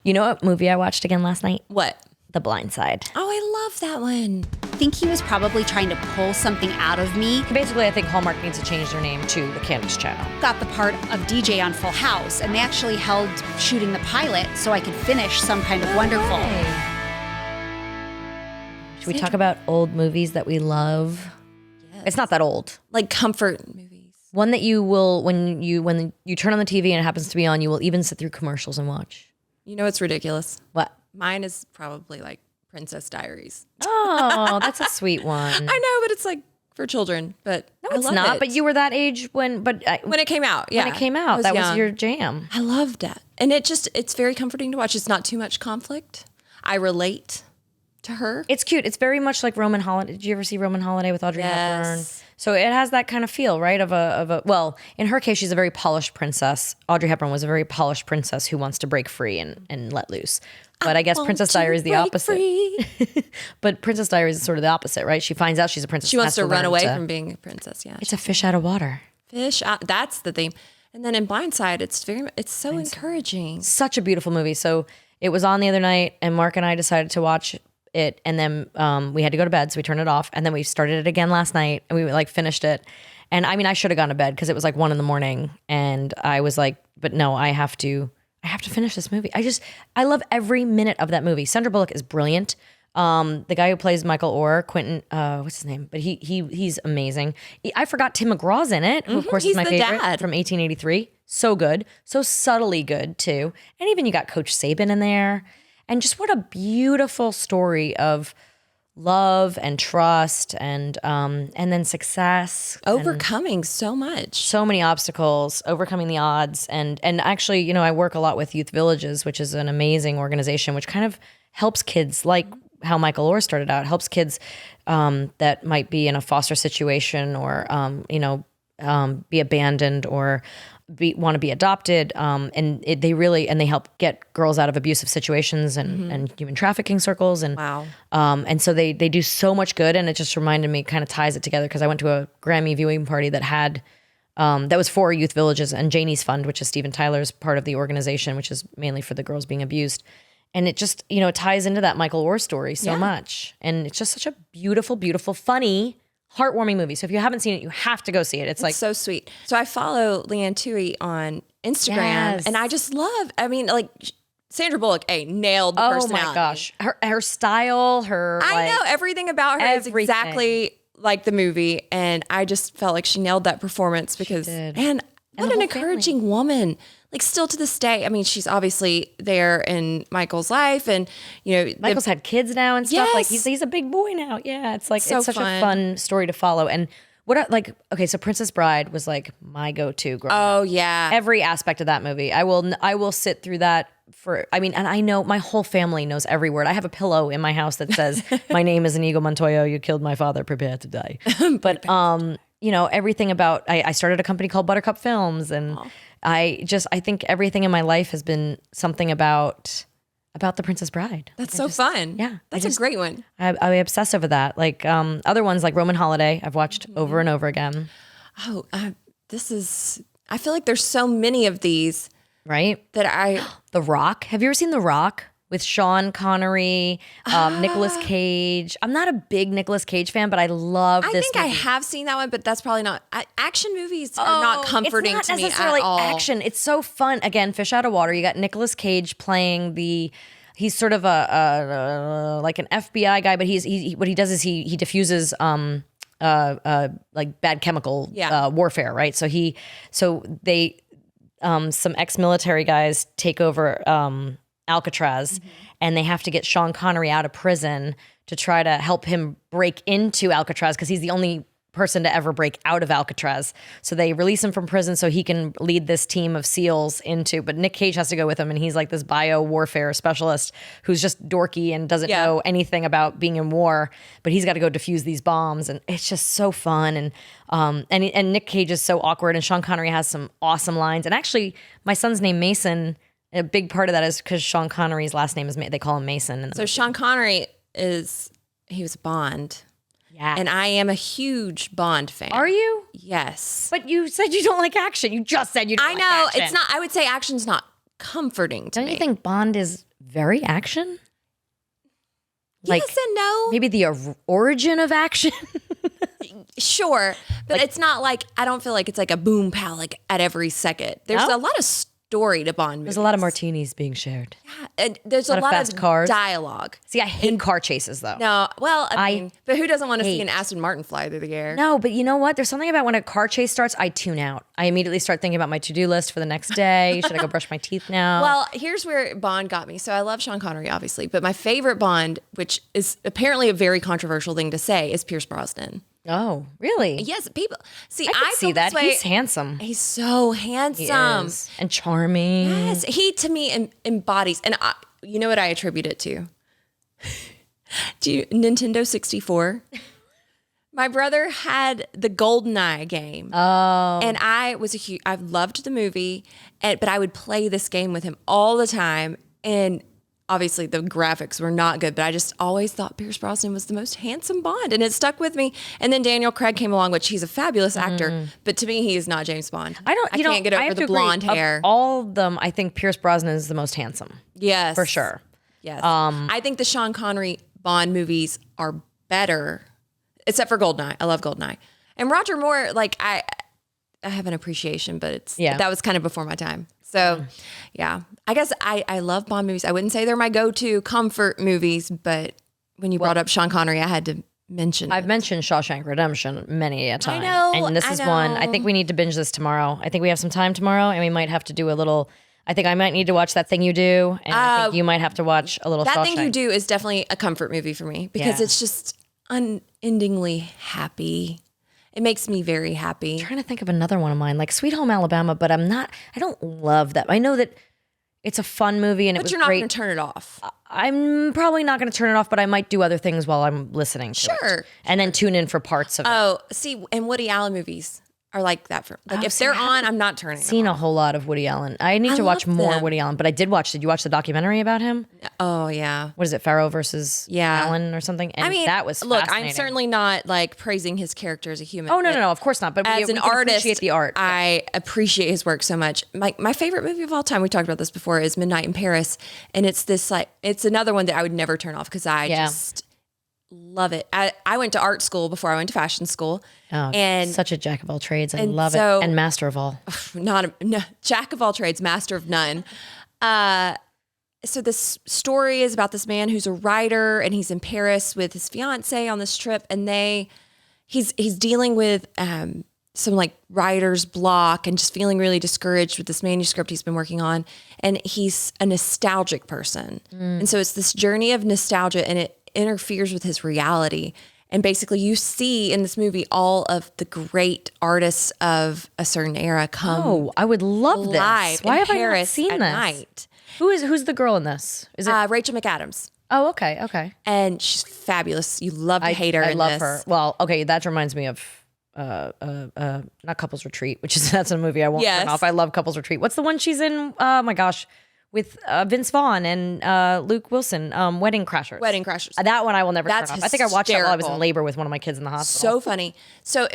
You know what movie I watched again last night? What? The Blind Side. Oh, I love that one. I think he was probably trying to pull something out of me. Basically, I think Hallmark needs to change their name to the Candace channel. Got the part of DJ on Full House, and they actually held shooting the pilot so I could finish Some Kind of Wonderful. Should we talk about old movies that we love? Yes. It's not that old. Like comfort movies. One that you will, when you turn on the TV and it happens to be on, you will even sit through commercials and watch. You know it's ridiculous. What? Mine is probably like Princess Diaries. Oh, that's a sweet one. I know, but it's like for children. But No, I it's love not. it. But you were that age when When it came out, yeah. when it came out, that was young. your jam. I loved that. And it's very comforting to watch. It's not too much conflict. I relate to her. It's cute. It's very much like Roman Holiday. Did you ever see Roman Holiday with Audrey Hepburn? Yes. So it has that kind of feel, right? Of a well, in her case, she's a very polished princess. Audrey Hepburn was a very polished princess who wants to break free and let loose. But I guess Princess Diaries is the opposite. But Princess Diaries is sort of the opposite, right? She finds out she's a princess. She wants to run away from from being a princess, yeah. It's a fish out of water. Fish out, that's the theme. And then in Blindside, it's so encouraging. Such a beautiful movie. So it was on the other night, and Mark and I decided to watch it, and then we had to go to bed, so we turned it off, and then we started it again last night, and we like finished it. And I mean, I should have gone to bed because it was like 1 a.m, and I was like, but no, I have to finish this movie. I love every minute of that movie. Sandra Bullock is brilliant. The guy who plays Michael Orr, Quentin, what's his name? But he's amazing. I forgot Tim McGraw's in it, who of course is my favorite dad. from 1883. So good, so subtly good too. And even you got Coach Saban in there. And just what a beautiful story of love and trust and then success. Overcoming so much. So many obstacles, overcoming the odds. And actually, you know, I work a lot with Youth Villages, which is an amazing organization, which kind of helps kids like how Michael Orr started out, helps kids that might be in a foster situation or, be abandoned or want to be adopted, and they help get girls out of abusive situations and human trafficking circles, and Wow. And so they do so much good, and it just reminded me, kind of ties it together because I went to a Grammy viewing party that had that was for Youth Villages and Janie's Fund, which is Steven Tyler's part of the organization, which is mainly for the girls being abused, and it just it ties into that Michael Orr story so much, and it's just such a beautiful, beautiful, funny, heartwarming movie. So if you haven't seen it, you have to go see it. It's like so sweet. So I follow Leanne Tui on Instagram, and I just love. I mean, like Sandra Bullock, nailed the personality. Oh my gosh, her style, I know everything about her is exactly like the movie, and I just felt like she nailed that performance because, man, what an encouraging woman. Like still to this day, I mean, she's obviously there in Michael's life, and Michael's had kids now and stuff. Yes. Like he's a big boy now. Yeah, it's like So it's such fun. a fun story to follow. And so Princess Bride was like my go-to growing up. Oh yeah, Every aspect of that movie. I will sit through that and I know my whole family knows every word. I have a pillow in my house that says, "My name is Inigo Montoya. You killed my father. Prepare to die." But everything about I started a company called Buttercup Films, and I think everything in my life has been something about the Princess Bride. That's so fun. Yeah, that's a great one. I obsess over that. Like other ones like Roman Holiday, I've watched over and over again. Oh, I feel like there's so many of these, right? That The Rock. Have you ever seen The Rock? With Sean Connery, Nicolas Cage. I'm not a big Nicolas Cage fan, but I love this think I movie. have seen that one, but that's probably not. Action movies are not comforting it's not to me necessarily at all. action. It's so fun. Again, fish out of water. You got Nicolas Cage playing he's sort of a like an FBI guy, but what he does is he diffuses like bad chemical warfare, right? So some ex-military guys take over Alcatraz, and they have to get Sean Connery out of prison to try to help him break into Alcatraz because he's the only person to ever break out of Alcatraz. So they release him from prison so he can lead this team of SEALs but Nick Cage has to go with him, and he's like this bio warfare specialist who's just dorky and doesn't know anything about being in war, but he's got to go defuse these bombs, and it's just so fun. And Nick Cage is so awkward, and Sean Connery has some awesome lines. And actually, my son's name Mason. A big part of that is because Sean Connery's last name is they call him Mason. So Sean Connery he was Bond. Yeah. And I am a huge Bond fan. Are you? Yes. But you said you don't like action. You just said you don't like action. It's not, I would say action's not comforting to me. Don't you think Bond is very action? Yes and no. Maybe the origin of action? Sure. But it's not like, I don't feel like it's like a boom pow like at every second. There's a lot of story to Bond movies. There's a lot of martinis being shared. Yeah, and there's a lot fast of cars. dialogue. See, I hate car chases though. No, well, I mean, but who doesn't want to see an Aston Martin fly through the air? No, but you know what? There's something about when a car chase starts, I tune out. I immediately start thinking about my to-do list for the next day. Should I go brush my teeth now? Well, here's where Bond got me. So I love Sean Connery, obviously, but my favorite Bond, which is apparently a very controversial thing to say, is Pierce Brosnan. Oh, really? Yes, people see. I can see that. He's handsome. He's so handsome. He is. And charming. Yes, he to me embodies, and you know what I attribute it to? Nintendo 64? My brother had the GoldenEye game. Oh. And I loved the movie, but I would play this game with him all the time. And obviously the graphics were not good, but I just always thought Pierce Brosnan was the most handsome Bond, and it stuck with me. And then Daniel Craig came along, which he's a fabulous actor, but to me, he is not James Bond. I can't get over the blonde hair. Of all of them, I think Pierce Brosnan is the most handsome. Yes. For sure. Yes. I think the Sean Connery Bond movies are better, except for GoldenEye. I love GoldenEye. And Roger Moore, like I have an appreciation, but that was kind of before my time. So, yeah, I guess I love Bond movies. I wouldn't say they're my go-to comfort movies, but when you brought up Sean Connery, I had to mention I've mentioned Shawshank Redemption many a time. I know. And this is one. I think we need to binge this tomorrow. I think we have some time tomorrow, and we might have to do a little. I think I might need to watch That Thing You Do, and I think you might have to watch a little That Shawshank. Thing You Do is definitely a comfort movie for me because it's just unendingly happy. It makes me very happy. I'm trying to think of another one of mine, like Sweet Home Alabama, but I don't love that. I know that it's a fun movie and it was great. But you're not going to turn it off. I'm probably not going to turn it off, but I might do other things while I'm listening to it. And then tune in for parts of it. Oh, see, and Woody Allen movies are like that. If they're on, I'm not turning seen a whole lot of Woody Allen. I need to watch more Woody Allen, but I did watch. Did you watch the documentary about him? Oh, yeah. What is it, Farrow versus Allen or something? And that was fascinating. I'm certainly not like praising his character as a human. Oh, no, of course not. But as an artist, appreciate the art. I appreciate his work so much. My favorite movie of all time, we talked about this before, is Midnight in Paris. And it's another one that I would never turn off because I just love it. I went to art school before I went to fashion school. Oh, and such a jack of all trades. I love it. And master of all. Jack of all trades, master of none. So this story is about this man who's a writer, and he's in Paris with his fiance on this trip, and he's dealing with some like writer's block and just feeling really discouraged with this manuscript he's been working on. And he's a nostalgic person. And so it's this journey of nostalgia, and it interferes with his reality. And basically you see in this movie all of the great artists of a certain era come. Oh, I would love this. Why have I not seen this? Night. Who's the girl in this? Is it Rachel McAdams? Oh, okay. And she's fabulous. You love to hate her. I love her. Well, okay, that reminds me of not Couples Retreat, that's a movie I won't turn off. I love Couples Retreat. What's the one she's in? Oh my gosh. With Vince Vaughn and Luke Wilson, Wedding Crashers. Wedding Crashers. That one I will never turn off. Hysterical. I think I watched that while I was in labor with one of my kids in the hospital. So funny. So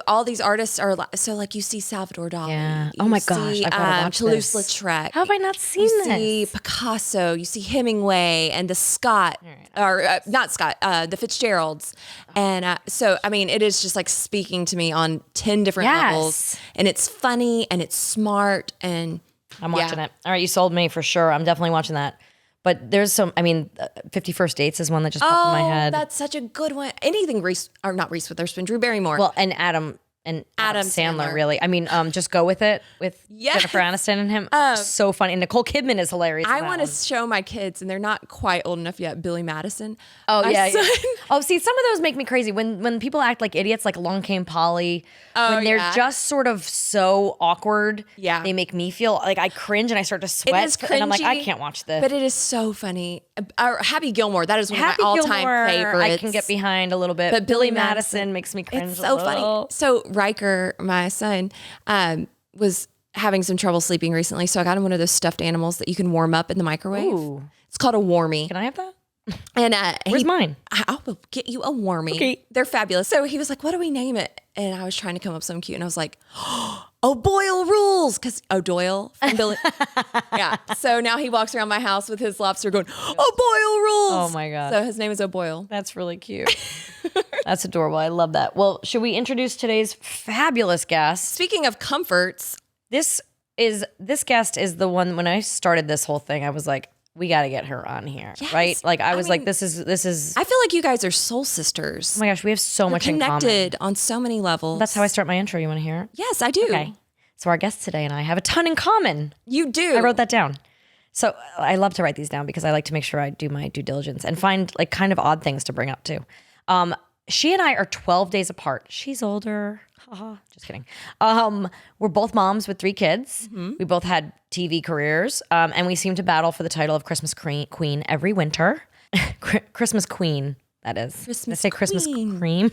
all these artists are like you see Salvador Dali. Yeah. Oh my gosh. I gotta watch Toulouse-Lautrec. How have I not seen this? You see Picasso. You see Hemingway and the Scott, not Scott, the Fitzgeralds. And so, I mean, it is just like speaking to me on 10 different levels. And it's funny and it's smart and... I'm watching it. All right, you sold me for sure. I'm definitely watching that. But there's 50 First Dates is one that just popped in my head. That's such a good one. Anything not Reese Witherspoon, Drew Barrymore. Well, and Adam Sandler, really. I mean, Just Go With It with Jennifer Aniston and him. So funny. And Nicole Kidman is hilarious. I want to show my kids, and they're not quite old enough yet, Billy Madison. Oh, yeah. Oh, see, some of those make me crazy. When people act like idiots, like Along Came Polly, when they're just sort of so awkward, they make me feel like I cringe and I start to sweat. It is cringy, and I'm like, I can't watch this. But it is so funny. Happy Gilmore, that is one of my all-time favorites. I can get behind a little bit. But Billy Madison makes me cringe it's so funny. So Riker, my son, was having some trouble sleeping recently. So I got him one of those stuffed animals that you can warm up in the microwave. Ooh. It's called a warmie. Can I have that? And where's mine? I will get you a warmie. Okay. They're fabulous. So he was like, what do we name it? And I was trying to come up with something cute. And I was like, O'Boyle rules. Because O'Doyle from Billy. Yeah. So now he walks around my house with his lobster going, O'Boyle rules. Oh my God. So his name is O'Boyle. That's really cute. That's adorable. I love that. Well, should we introduce today's fabulous guest? Speaking of comforts. This guest is the one, when I started this whole thing, I was like, we got to get her on here, yes. right? Like I was like, this is. I feel like you guys are soul sisters. Oh my gosh, we have so much in common. Connected on so many levels. That's how I start my intro. You want to hear it? Yes, I do. Okay. So our guest today and I have a ton in common. You do. I wrote that down. So I love to write these down because I like to make sure I do my due diligence and find like kind of odd things to bring up too. She and I are 12 days apart. She's older. Just kidding. We're both moms with 3 kids. Mm-hmm. We both had TV careers, and we seem to battle for the title of Christmas Queen every winter. Christmas Queen, that is. Christmas I say Christmas Queen. Cream.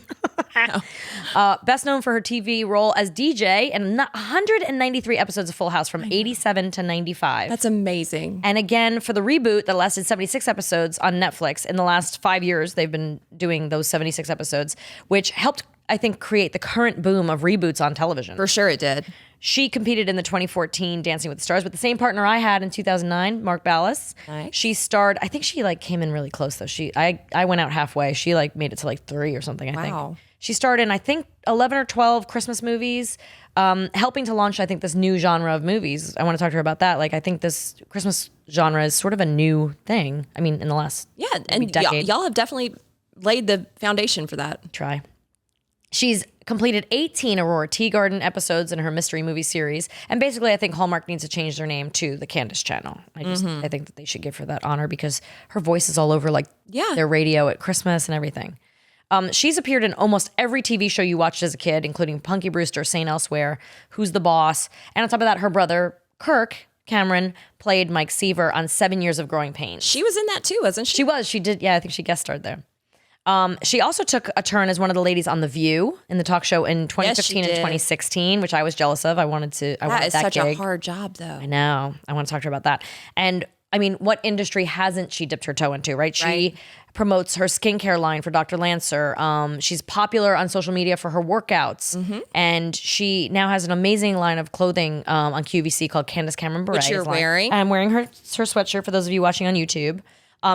No. Best known for her TV role as DJ in 193 episodes of Full House from 87 to 95. That's amazing. And again, for the reboot that lasted 76 episodes on Netflix, in the last 5 years, they've been doing those 76 episodes, which helped, I think, create the current boom of reboots on television. For sure it did. She competed in the 2014 Dancing with the Stars with the same partner I had in 2009, Mark Ballas. Nice. She starred, I think she like came in really close though. I went out halfway. She like made it to like 3 or something, I think. She starred in, I think, 11 or 12 Christmas movies, helping to launch, I think, this new genre of movies. I want to talk to her about that. Like, I think this Christmas genre is sort of a new thing. I mean, in the last decade. Y'all have definitely laid the foundation for that. Try. She's completed 18 Aurora Teagarden episodes in her mystery movie series. And basically, I think Hallmark needs to change their name to the Candace Channel. I think that they should give her that honor because her voice is all over like their radio at Christmas and everything. She's appeared in almost every TV show you watched as a kid, including Punky Brewster, St. Elsewhere, Who's the Boss? And on top of that, her brother, Kirk Cameron, played Mike Seaver on 7 Years of Growing Pains. She was in that too, wasn't she? She was. She did. Yeah, I think she guest starred there. She also took a turn as one of the ladies on The View in the talk show in 2015 and 2016, which I was jealous of. I wanted that is such gig. A hard job, though. I know. I want to talk to her about that. And I mean, what industry hasn't she dipped her toe into, right? She promotes her skincare line for Dr. Lancer. She's popular on social media for her workouts. Mm-hmm. And she now has an amazing line of clothing on QVC called Candace Cameron Bure. Which you're wearing. I'm wearing her sweatshirt for those of you watching on YouTube.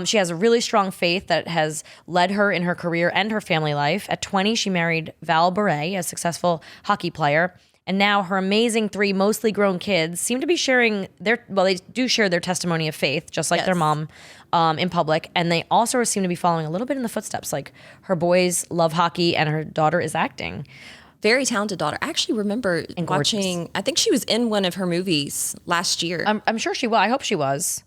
She has a really strong faith that has led her in her career and her family life. At 20, she married Val Bure, a successful hockey player. And now her amazing 3 mostly grown kids seem to be sharing they do share their testimony of faith, just like their mom in public. And they also seem to be following a little bit in the footsteps. Like her boys love hockey and her daughter is acting. Very talented daughter. I actually remember watching, I think she was in one of her movies last year. I'm sure she was. I hope she was.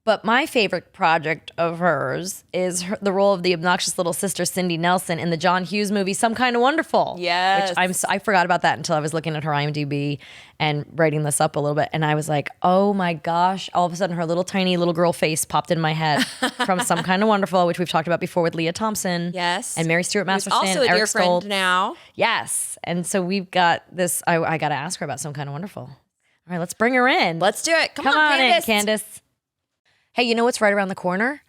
But my favorite project of hers is the role of the obnoxious little sister, Cindy Nelson, in the John Hughes movie, Some Kind of Wonderful. Yes. Which I forgot about that until I was looking at her IMDb and writing this up a little bit. And I was like, oh my gosh. All of a sudden, her little tiny little girl face popped in my head from Some Kind of Wonderful, which we've talked about before with Leah Thompson. Yes. And Mary Stuart Masterson. Also a dear friend Stolt. now. Yes. And so we've got this. I got to ask her about Some Kind of Wonderful. All right, let's bring her in. Let's do it. Come on, Candace. In, Candace. Hey, you know what's right around the corner?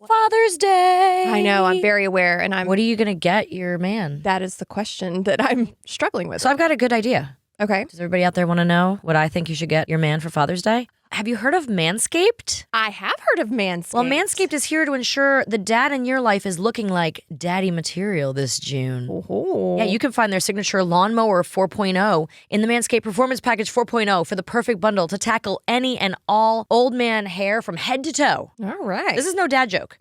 Father's Day. I know. I'm very aware. And What are you going to get your man? that is the question that I'm struggling with. So I've got a good idea. Okay. Does everybody out there want to know what I think you should get your man for Father's Day? Have you heard of Manscaped? I have heard of Manscaped. Well, Manscaped is here to ensure the dad in your life is looking like daddy material this June. Oh. Yeah, you can find their signature Lawnmower 4.0 in the Manscaped Performance Package 4.0 for the perfect bundle to tackle any and all old man hair from head to toe. All right. This is no dad joke.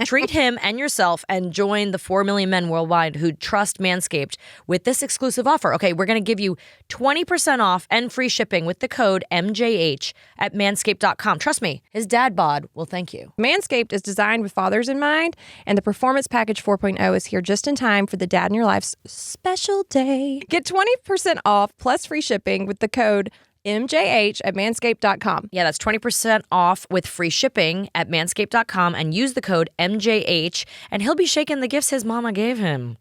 Treat him and yourself and join the 4 million men worldwide who trust Manscaped with this exclusive offer. Okay, we're going to give you 20% off and free shipping with the code MJH at manscaped.com. Trust me, his dad bod will thank you. Manscaped is designed with fathers in mind, and the Performance Package 4.0 is here just in time for the dad in your life's special day. Get 20% off plus free shipping with the code MJH at manscaped.com. Yeah, that's 20% off with free shipping at manscaped.com and use the code MJH and he'll be shaking the gifts his mama gave him.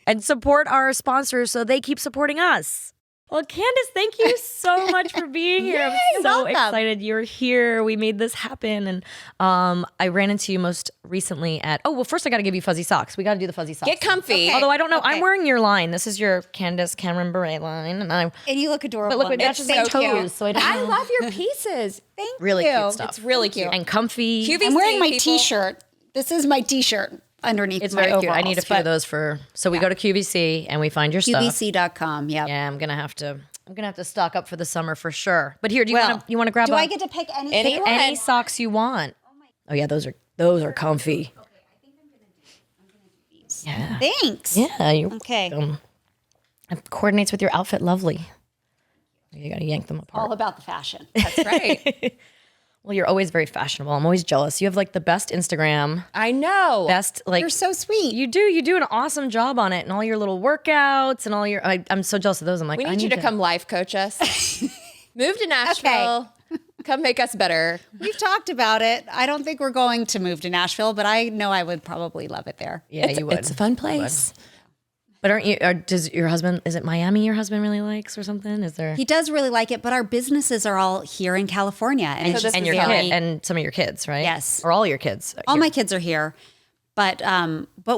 And support our sponsors so they keep supporting us. Well, Candace, thank you so much for being here. I'm so excited you're here. We made this happen. And I ran into you most recently at, first I got to give you fuzzy socks. We got to do the fuzzy socks. Get comfy. Okay. Although I don't know, I'm wearing your line. This is your Candace Cameron Bure line. And you look adorable. But look, it matches my toes. So I love your pieces. Thank really you. Cute stuff. It's really cute. And comfy. QVC, I'm wearing my people. T-shirt. This is my T-shirt underneath It's my very overalls. cute. I need a few of those so we go to QVC and we find your stuff. QVC.com, yeah. Yeah, I'm gonna have to stock up for the summer for sure. But here, do you want to grab? Do I get to pick anything? Any socks you want? Oh yeah, those are comfy. Okay, I think I'm gonna do these. Yeah. Thanks. Yeah. You Okay. It coordinates with your outfit. Lovely. You gotta yank them apart. All about the fashion. That's right. Well, you're always very fashionable. I'm always jealous. You have like the best Instagram. I know. Best like You're so sweet. you do an awesome job on it, and all your little workouts and all your. I'm so jealous of those. I'm like, We I need you to come life coach us. Move to Nashville. Come make us better. We've talked about it. I don't think we're going to move to Nashville, but I know I would probably love it there. Yeah, you would. It's a fun place. But aren't you? Does your husband? Is it Miami? Your husband really likes or something? Is there? He does really like it, but our businesses are all here in California, and it's this just And is your very- kid and some of your kids, right? Yes. Or all your kids. all my kids are here. But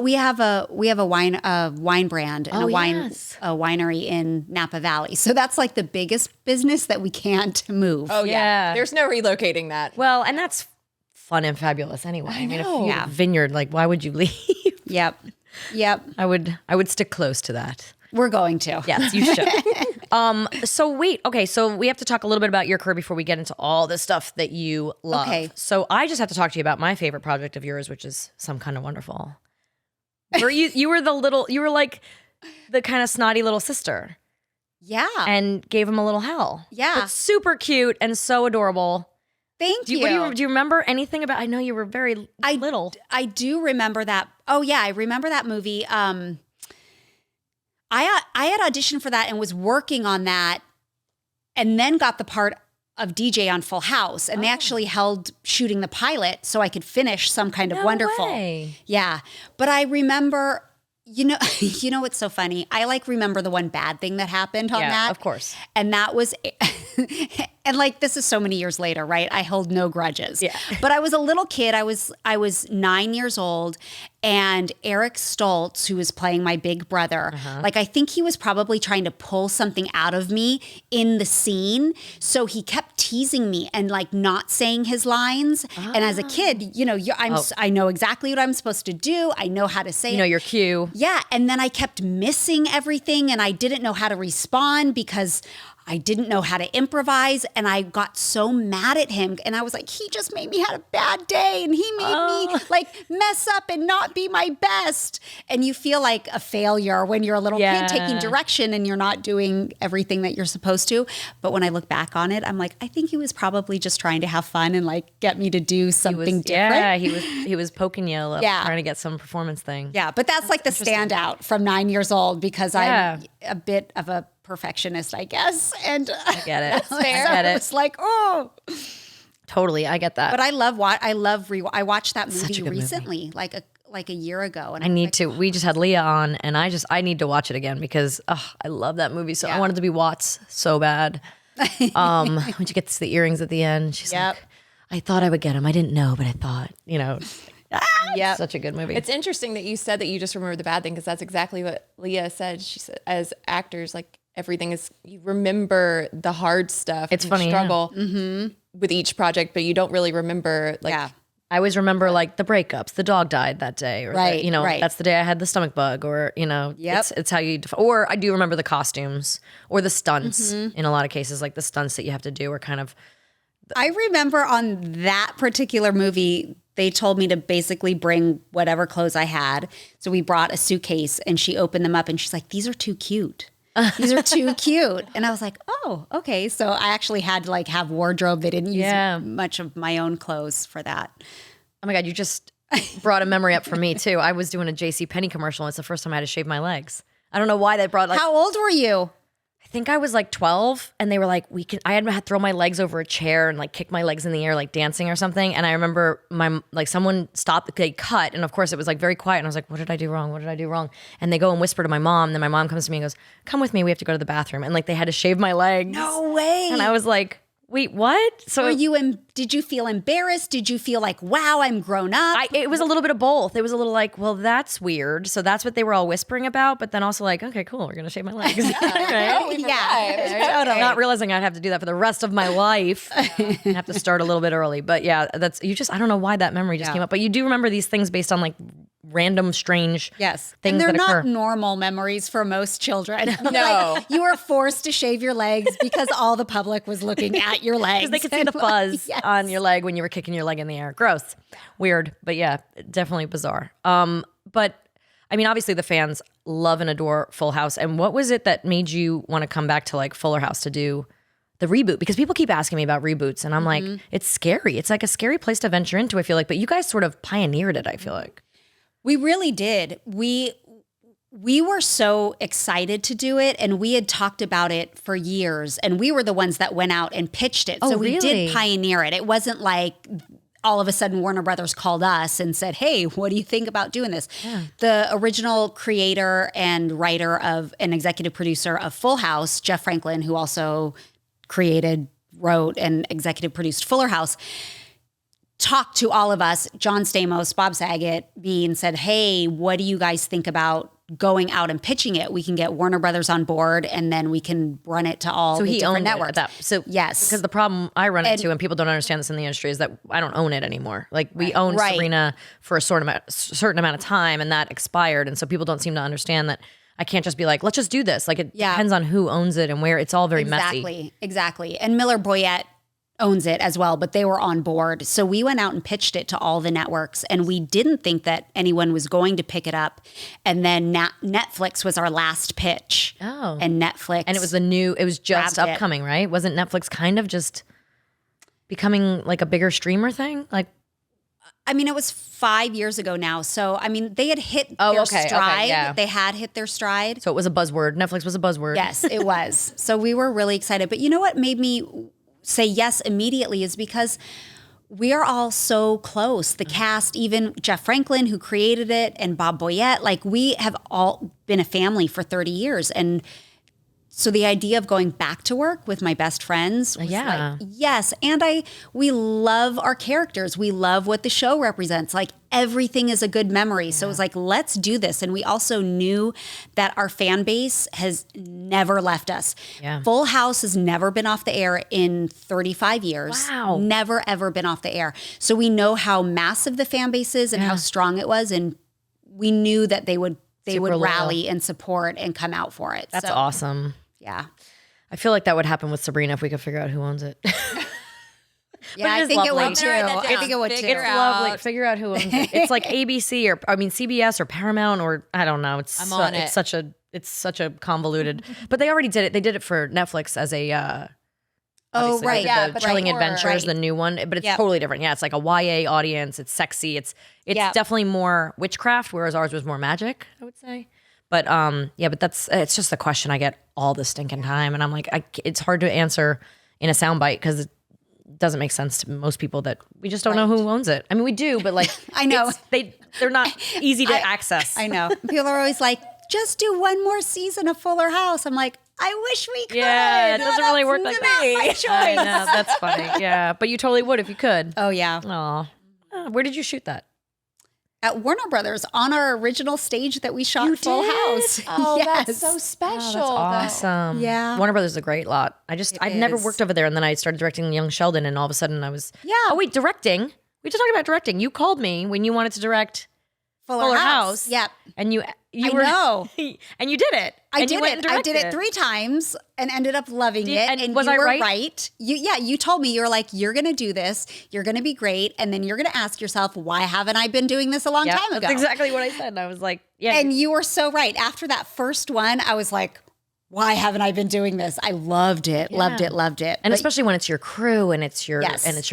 we have a wine brand and Oh, a yes. winery in Napa Valley. So that's like the biggest business that we can't move. Oh yeah. Yeah. There's no relocating that. Well, and that's fun and fabulous anyway. I mean, if you Yeah. vineyard, like, why would you leave? Yep. I would stick close to that. We're going to. Yes, you should. So wait, okay, so we have to talk a little bit about your career before we get into all the stuff that you love. Okay. So I just have to talk to you about my favorite project of yours, which is Some Kind of Wonderful. Where you were like the kind of snotty little sister Yeah. and gave him a little hell. Yeah. But super cute and so adorable. Thank Do you. you remember anything about? I know you were very little. I do remember that. Oh yeah, I remember that movie. I had auditioned for that and was working on that, and then got the part of DJ on Full House, and they actually held shooting the pilot so I could finish Some Kind of No Wonderful. way. Yeah, but I remember. You know what's so funny? I remember the one bad thing that happened on that. Of course. And that was, and this is so many years later, right? I hold no grudges. Yeah. But I was a little kid. I was 9 years old, and Eric Stoltz, who was playing my big brother, I think he was probably trying to pull something out of me in the scene. So he kept teasing me and not saying his lines. And as a kid, I know exactly what I'm supposed to do. I know how to say You know your cue. yeah, and then I kept missing everything, and I didn't know how to respond because I didn't know how to improvise, and I got so mad at him, and I was like, he just made me have a bad day, and he made me mess up and not be my best. And you feel like a failure when you're a little kid taking direction and you're not doing everything that you're supposed to. But when I look back on it, I'm like, I think he was probably just trying to have fun and get me to do something different. Yeah, he was poking you, Yeah. trying to get some performance thing. Yeah, but that's the standout from 9 years old because Yeah. I'm a bit of a perfectionist, I guess. And I get it. so I get it. it's like, oh. Totally, I get that. But I watched that Such movie a good recently, like a year ago. And I need to. We just had Leah on, and I need to watch it again because I love that movie. So I wanted to be Watts so bad. When she gets the earrings at the end, she's Yep. like, "I thought I would get them. I didn't know, but I thought, Yep. such a good movie." It's interesting that you said that you just remember the bad thing because that's exactly what Leah said. She said, as actors, everything is, you remember the hard stuff. It's and funny, yeah. struggle with each project, but you don't really remember I always remember the breakups. The dog died that day, or Right, right. that's the day I had the stomach bug, or Yep. it's how you. Or I do remember the costumes or the stunts. In a lot of cases, the stunts that you have to do are kind of. I remember on that particular movie, they told me to basically bring whatever clothes I had. So we brought a suitcase, and she opened them up, and she's like, "These are too cute. These are too cute." And I was like, "Oh, okay." So I actually had to have wardrobe. They didn't use much of my own clothes for that. Oh my God, you just brought a memory up for me too. I was doing a JCPenney commercial, and it's the first time I had to shave my legs. I don't know why they brought How old were you? I think I was like 12 and they were like, I had to throw my legs over a chair and like kick my legs in the air, like dancing or something. And I remember someone stopped, they cut. And of course it was like very quiet. And I was like, what did I do wrong? What did I do wrong? And they go and whisper to my mom. And then my mom comes to me and goes, come with me. We have to go to the bathroom. And like they had to shave my legs. No way. And I was like, wait, what? So did you feel embarrassed? Did you feel like, wow, I'm grown up? It was a little bit of both. It was a little like, well, that's weird. So that's what they were all whispering about. But then also like, okay, cool. We're going to shave my legs. Right? Totally. Not realizing I'd have to do that for the rest of my life and have to start a little bit early. But yeah, I don't know why that memory just came up. But you do remember these things based on like random, strange things and they're that not occur. normal memories for most children. No. Like, you were forced to shave your legs because all the public was looking at your legs. Because they could see the fuzz on your leg when you were kicking your leg in the air. Gross. Weird. But yeah, definitely bizarre. But I mean, obviously the fans love and adore Full House. And what was it that made you want to come back to like Fuller House to do the reboot? Because people keep asking me about reboots and I'm like, it's scary. It's like a scary place to venture into, I feel like. But you guys sort of pioneered it, I feel like. We really did. We were so excited to do it, and we had talked about it for years, and we were the ones that went out and pitched it. So we did pioneer it. It wasn't like all of a sudden Warner Brothers called us and said, hey, what do you think about doing this? Yeah. The original creator and writer and executive producer of Full House, Jeff Franklin, who also created, wrote, and executive produced Fuller House, talked to all of us, John Stamos, Bob Saget, and said, hey, what do you guys think about going out and pitching it? We can get Warner Brothers on board and then we can run it to all the different networks. Yes. Because the problem I run into, and people don't understand this in the industry, is that I don't own it anymore. Like we owned Sabrina for a certain amount of time and that expired. And so people don't seem to understand that I can't just be like, let's just do this. Like it depends on who owns it and where. It's all very messy. Exactly. And Miller Boyett owns it as well, but they were on board. So we went out and pitched it to all the networks, and we didn't think that anyone was going to pick it up. And then Netflix was our last pitch. Oh. And Netflix. And it was just upcoming, right? Wasn't Netflix kind of just becoming like a bigger streamer thing? Like, I mean, it was 5 years ago now. So, I mean, they had hit their stride. Okay, yeah. They had hit their stride. So it was a buzzword. Netflix was a buzzword. Yes, it was. So we were really excited. But you know what made me say yes immediately is because we are all so close. The cast, even Jeff Franklin, who created it, and Bob Boyett, like we have all been a family for 30 years. And so the idea of going back to work with my best friends was like, yes. And we love our characters. We love what the show represents. Like everything is a good memory. Yeah. So it was like, let's do this. And we also knew that our fan base has never left us. Yeah. Full House has never been off the air in 35 years. Wow. Never, ever been off the air. So we know how massive the fan base is and how strong it was. And we knew that they would rally and support and come out for it. That's awesome. Yeah. I feel like that would happen with Sabrina if we could figure out who owns it. Yeah, I think it would too. I think it would too. It's lovely. Figure out who owns it. It's like ABC CBS or Paramount or I don't know. It's such a convoluted. But they already did it. They did it for Netflix as a the Chilling Adventures, the new one, but it's totally different. Yeah, it's like a YA audience. It's sexy. It's definitely more witchcraft, whereas ours was more magic, I would say. But but it's just the question I get all the stinking time, and I'm like, it's hard to answer in a soundbite because it doesn't make sense to most people that we just don't know who owns it. I mean, we do, but like I know they're not easy to access. I know people are always like, just do one more season of Fuller House. I'm like, I wish we could. Yeah, it doesn't really work like that. My choice. I know, that's funny. Yeah, but you totally would if you could. Oh yeah. Aw. Where did you shoot that? At Warner Brothers on our original stage that we shot Full House. Oh, yes. That's so special. Oh, that's awesome. Yeah. Warner Brothers is a great lot. I'd never worked over there, and then I started directing Young Sheldon, and all of a sudden I was Oh wait, directing. We just talked about directing. You called me when you wanted to direct Fuller House. Yep. And you know. And you did it. I did it 3 times and ended up loving it. And was I right? Right. You told me, you were like, you're going to do this. You're going to be great. And then you're going to ask yourself, why haven't I been doing this a long time ago? That's exactly what I said. And I was like, yeah. And you were so right. After that first one, I was like, why haven't I been doing this? I loved it, loved it. And especially when it's your crew and it's your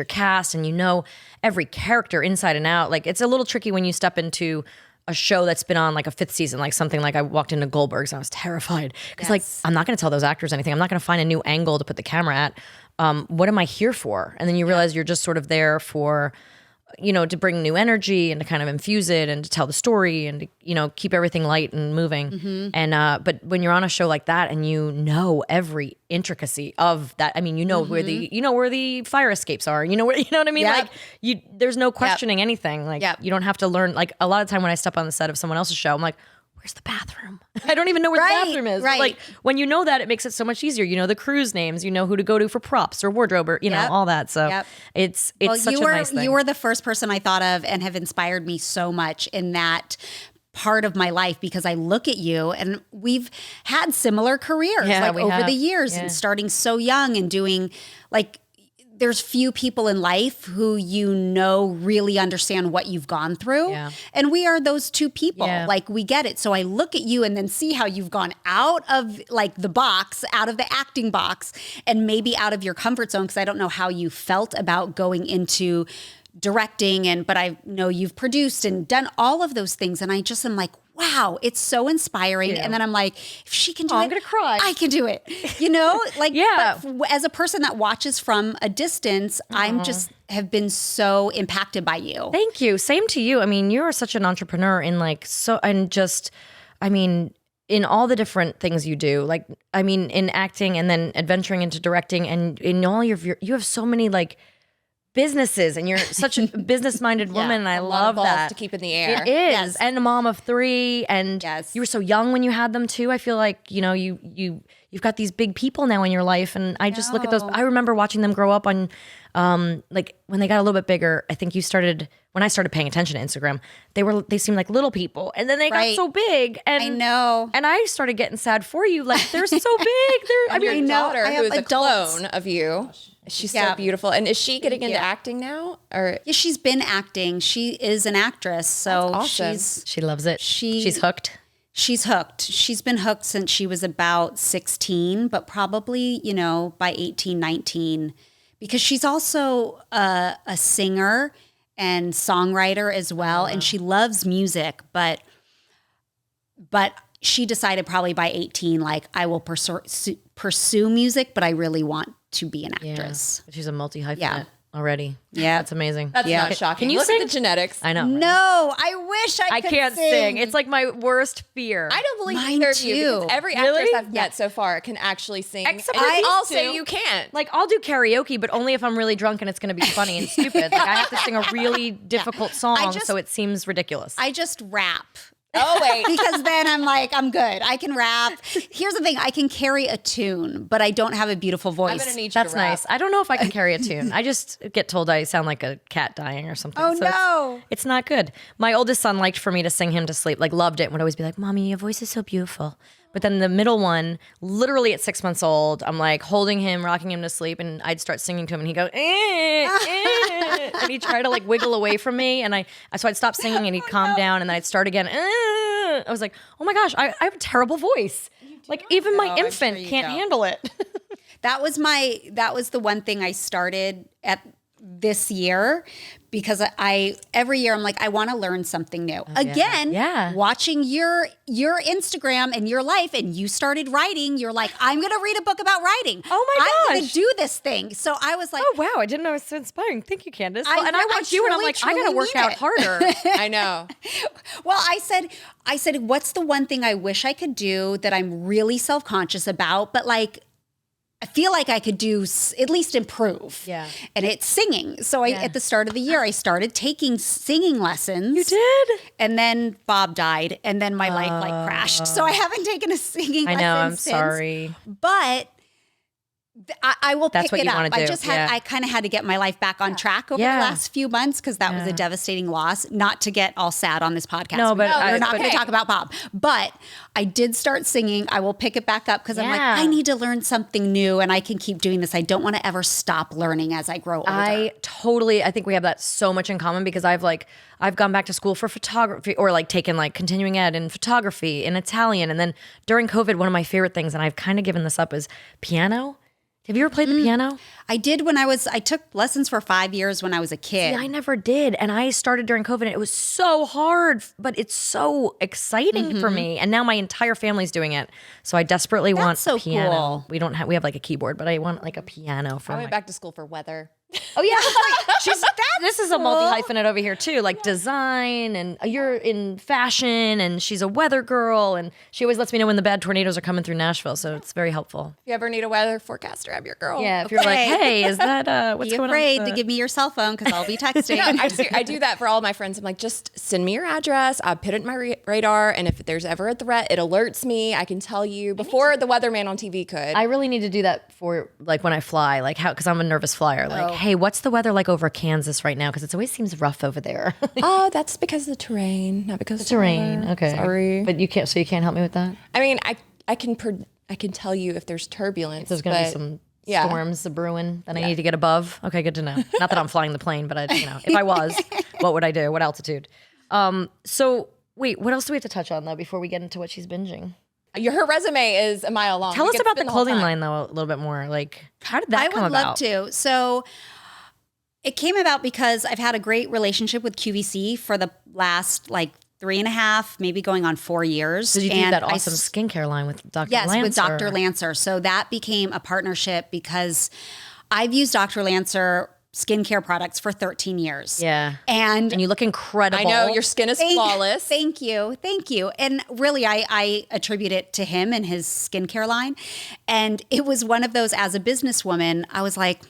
cast and you know every character inside and out. Like it's a little tricky when you step into a show that's been on like a 5th season, like something like I walked into Goldberg's and I was terrified because like I'm not going to tell those actors anything. I'm not going to find a new angle to put the camera at. What am I here for? And then you realize you're just sort of there for, you know, to bring new energy and to kind of infuse it and to tell the story and to, you know, keep everything light and moving. And but when you're on a show like that and you know every intricacy of that, I mean, you know where the fire escapes are, you know what I mean? Like there's no questioning anything. Like you don't have to learn. Like a lot of time when I step on the set of someone else's show, I'm like, where's the bathroom? I don't even know where the bathroom is. Right. Like when you know that, it makes it so much easier. You know the crew's names, you know who to go to for props or wardrobe or, you know, all that. So it's such a nice thing. You were the first person I thought of and have inspired me so much in that part of my life because I look at you and we've had similar careers over the years and starting so young and doing like, there's few people in life who you know really understand what you've gone through. Yeah. And we are those two people. Yeah. Like we get it. So I look at you and then see how you've gone out of like the box, out of the acting box, and maybe out of your comfort zone because I don't know how you felt about going into directing but I know you've produced and done all of those things. And I just am like, wow, it's so inspiring. And then I'm like, if she can do it, I'm going to cry. I can do it. You know, like, but as a person that watches from a distance, I'm just have been so impacted by you. Thank you. Same to you. I mean, you're such an entrepreneur in like, so, and just, I mean, in all the different things you do, like, I mean, in acting and then adventuring into directing and in all your, you have so many like, businesses and you're such a business-minded woman and I love that. To keep in the air. It is. And a mom of 3 and you were so young when you had them too. I feel like, you know, you've got these big people now in your life and I just look at those. I remember watching them grow up on like when they got a little bit bigger. I think when I started paying attention to Instagram, they seemed like little people and then they got so big and I know. And I started getting sad for you. Like they're so big. I mean, your daughter who is a clone of you. She's so beautiful. And is she getting into acting now? Or she's been acting. She is an actress. So awesome. She loves it. She's hooked. She's hooked. She's been hooked since she was about 16, but probably, you know, by 18, 19, because she's also a singer and songwriter as well. And she loves music, but she decided probably by 18, like I will pursue music, but I really want to be an actress. Yeah. She's a multi-hyphenate already. Yeah. That's amazing. That's not shocking. Can you Look sing? at the genetics. I know. Right? No, I wish I could can't sing. It's like my worst fear. I don't believe Mine either of you too. because every actress I've met so far can actually sing. Except and for these I'll two. say you can't. Like I'll do karaoke, but only if I'm really drunk and it's going to be funny and stupid. Like I have to sing a really difficult song so it seems ridiculous. I just rap. Oh, wait. Because then I'm like, I'm good. I can rap. Here's the thing. I can carry a tune, but I don't have a beautiful voice. I'm going to need you That's to rap. nice. I don't know if I can carry a tune. I just get told I sound like a cat dying or something. Oh, so no. It's not good. My oldest son liked for me to sing him to sleep, like loved it and would always be like, Mommy, your voice is so beautiful. But then the middle one, literally at 6 months old, I'm like holding him, rocking him to sleep, and I'd start singing to him, and he'd go, and he'd try to like wiggle away from me, and so I'd stop singing, and he'd calm down, and then I'd start again. I was like, oh my gosh, I have a terrible voice. Like even my infant can't handle it. That was the one thing I started at this year because I every year I'm like, I want to learn something new. Watching your Instagram and your life, and you started writing, you're like, I'm going to read a book about writing. Oh my gosh. I'm going to do this thing. So I was like, oh wow, I didn't know it was so inspiring. Thank you, Candace. I watch you and I'm like, I got to work out harder. I know. Well, I said, what's the one thing I wish I could do that I'm really self-conscious about, but like, I feel like I could do at least improve. Yeah. And it's singing. So at the start of the year, I started taking singing lessons. You did? And then Bob died and then my life like crashed. So I haven't taken a singing lesson I'm since. sorry. But I will That's pick what it you up. wanna do. I kind of had to get my life back on track over the last few months because that was a devastating loss. Not to get all sad on this podcast. No, but we're not going to talk about Bob. But I did start singing. I will pick it back up because I'm like, I need to learn something new and I can keep doing this. I don't want to ever stop learning as I grow older. I think we have that so much in common because I've gone back to school for photography or like taken like continuing ed in photography in Italian. And then during COVID, one of my favorite things, and I've kind of given this up, is piano. Have you ever played the piano? I did I took lessons for 5 years when I was a kid. See, I never did. And I started during COVID and it was so hard, but it's so exciting for me. And now my entire family's doing it. So I desperately want so a piano. cool. We have like a keyboard, but I want like a piano for I went back to school for weather. Oh yeah, this is a multi-hyphenate over here too, like design, and you're in fashion, and she's a weather girl, and she always lets me know when the bad tornadoes are coming through Nashville, so it's very helpful. If you ever need a weather forecaster, I'm your girl. Yeah, if you're like, hey, is that what's Be going on? afraid to give me your cell phone because I'll be texting. I do that for all my friends. I'm like, just send me your address. I put it in my radar, and if there's ever a threat, it alerts me. I can tell you before the weatherman on TV could. I really need to do that for like when I fly, like how, because I'm a nervous flyer. Like, hey, what's the weather like over Kansas right now? Because it always seems rough over there. Oh, that's because of the terrain, not because of the Terrain, weather. okay. Sorry, but you can't. So you can't help me with that. I mean, I can tell you if there's turbulence. There's gonna be some storms brewing that I need to get above. Okay, good to know. Not that I'm flying the plane, but if I was, what would I do? What altitude? So wait, what else do we have to touch on though before we get into what she's binging? Her resume is a mile long. Tell You us get about to the spend whole clothing time. line though a little bit more. Like, how did that I come would about? love to. So it came about because I've had a great relationship with QVC for the last like 3.5, maybe going on 4 years. Did you do And that I awesome skincare line with Dr. Yes, Lancer? with Dr. Lancer. So that became a partnership because I've used Dr. Lancer skincare products for 13 years. Yeah. And you look incredible. I know your skin is flawless. Thank you. And really, I attribute it to him and his skincare line. And it was one of those, as a businesswoman, I was like,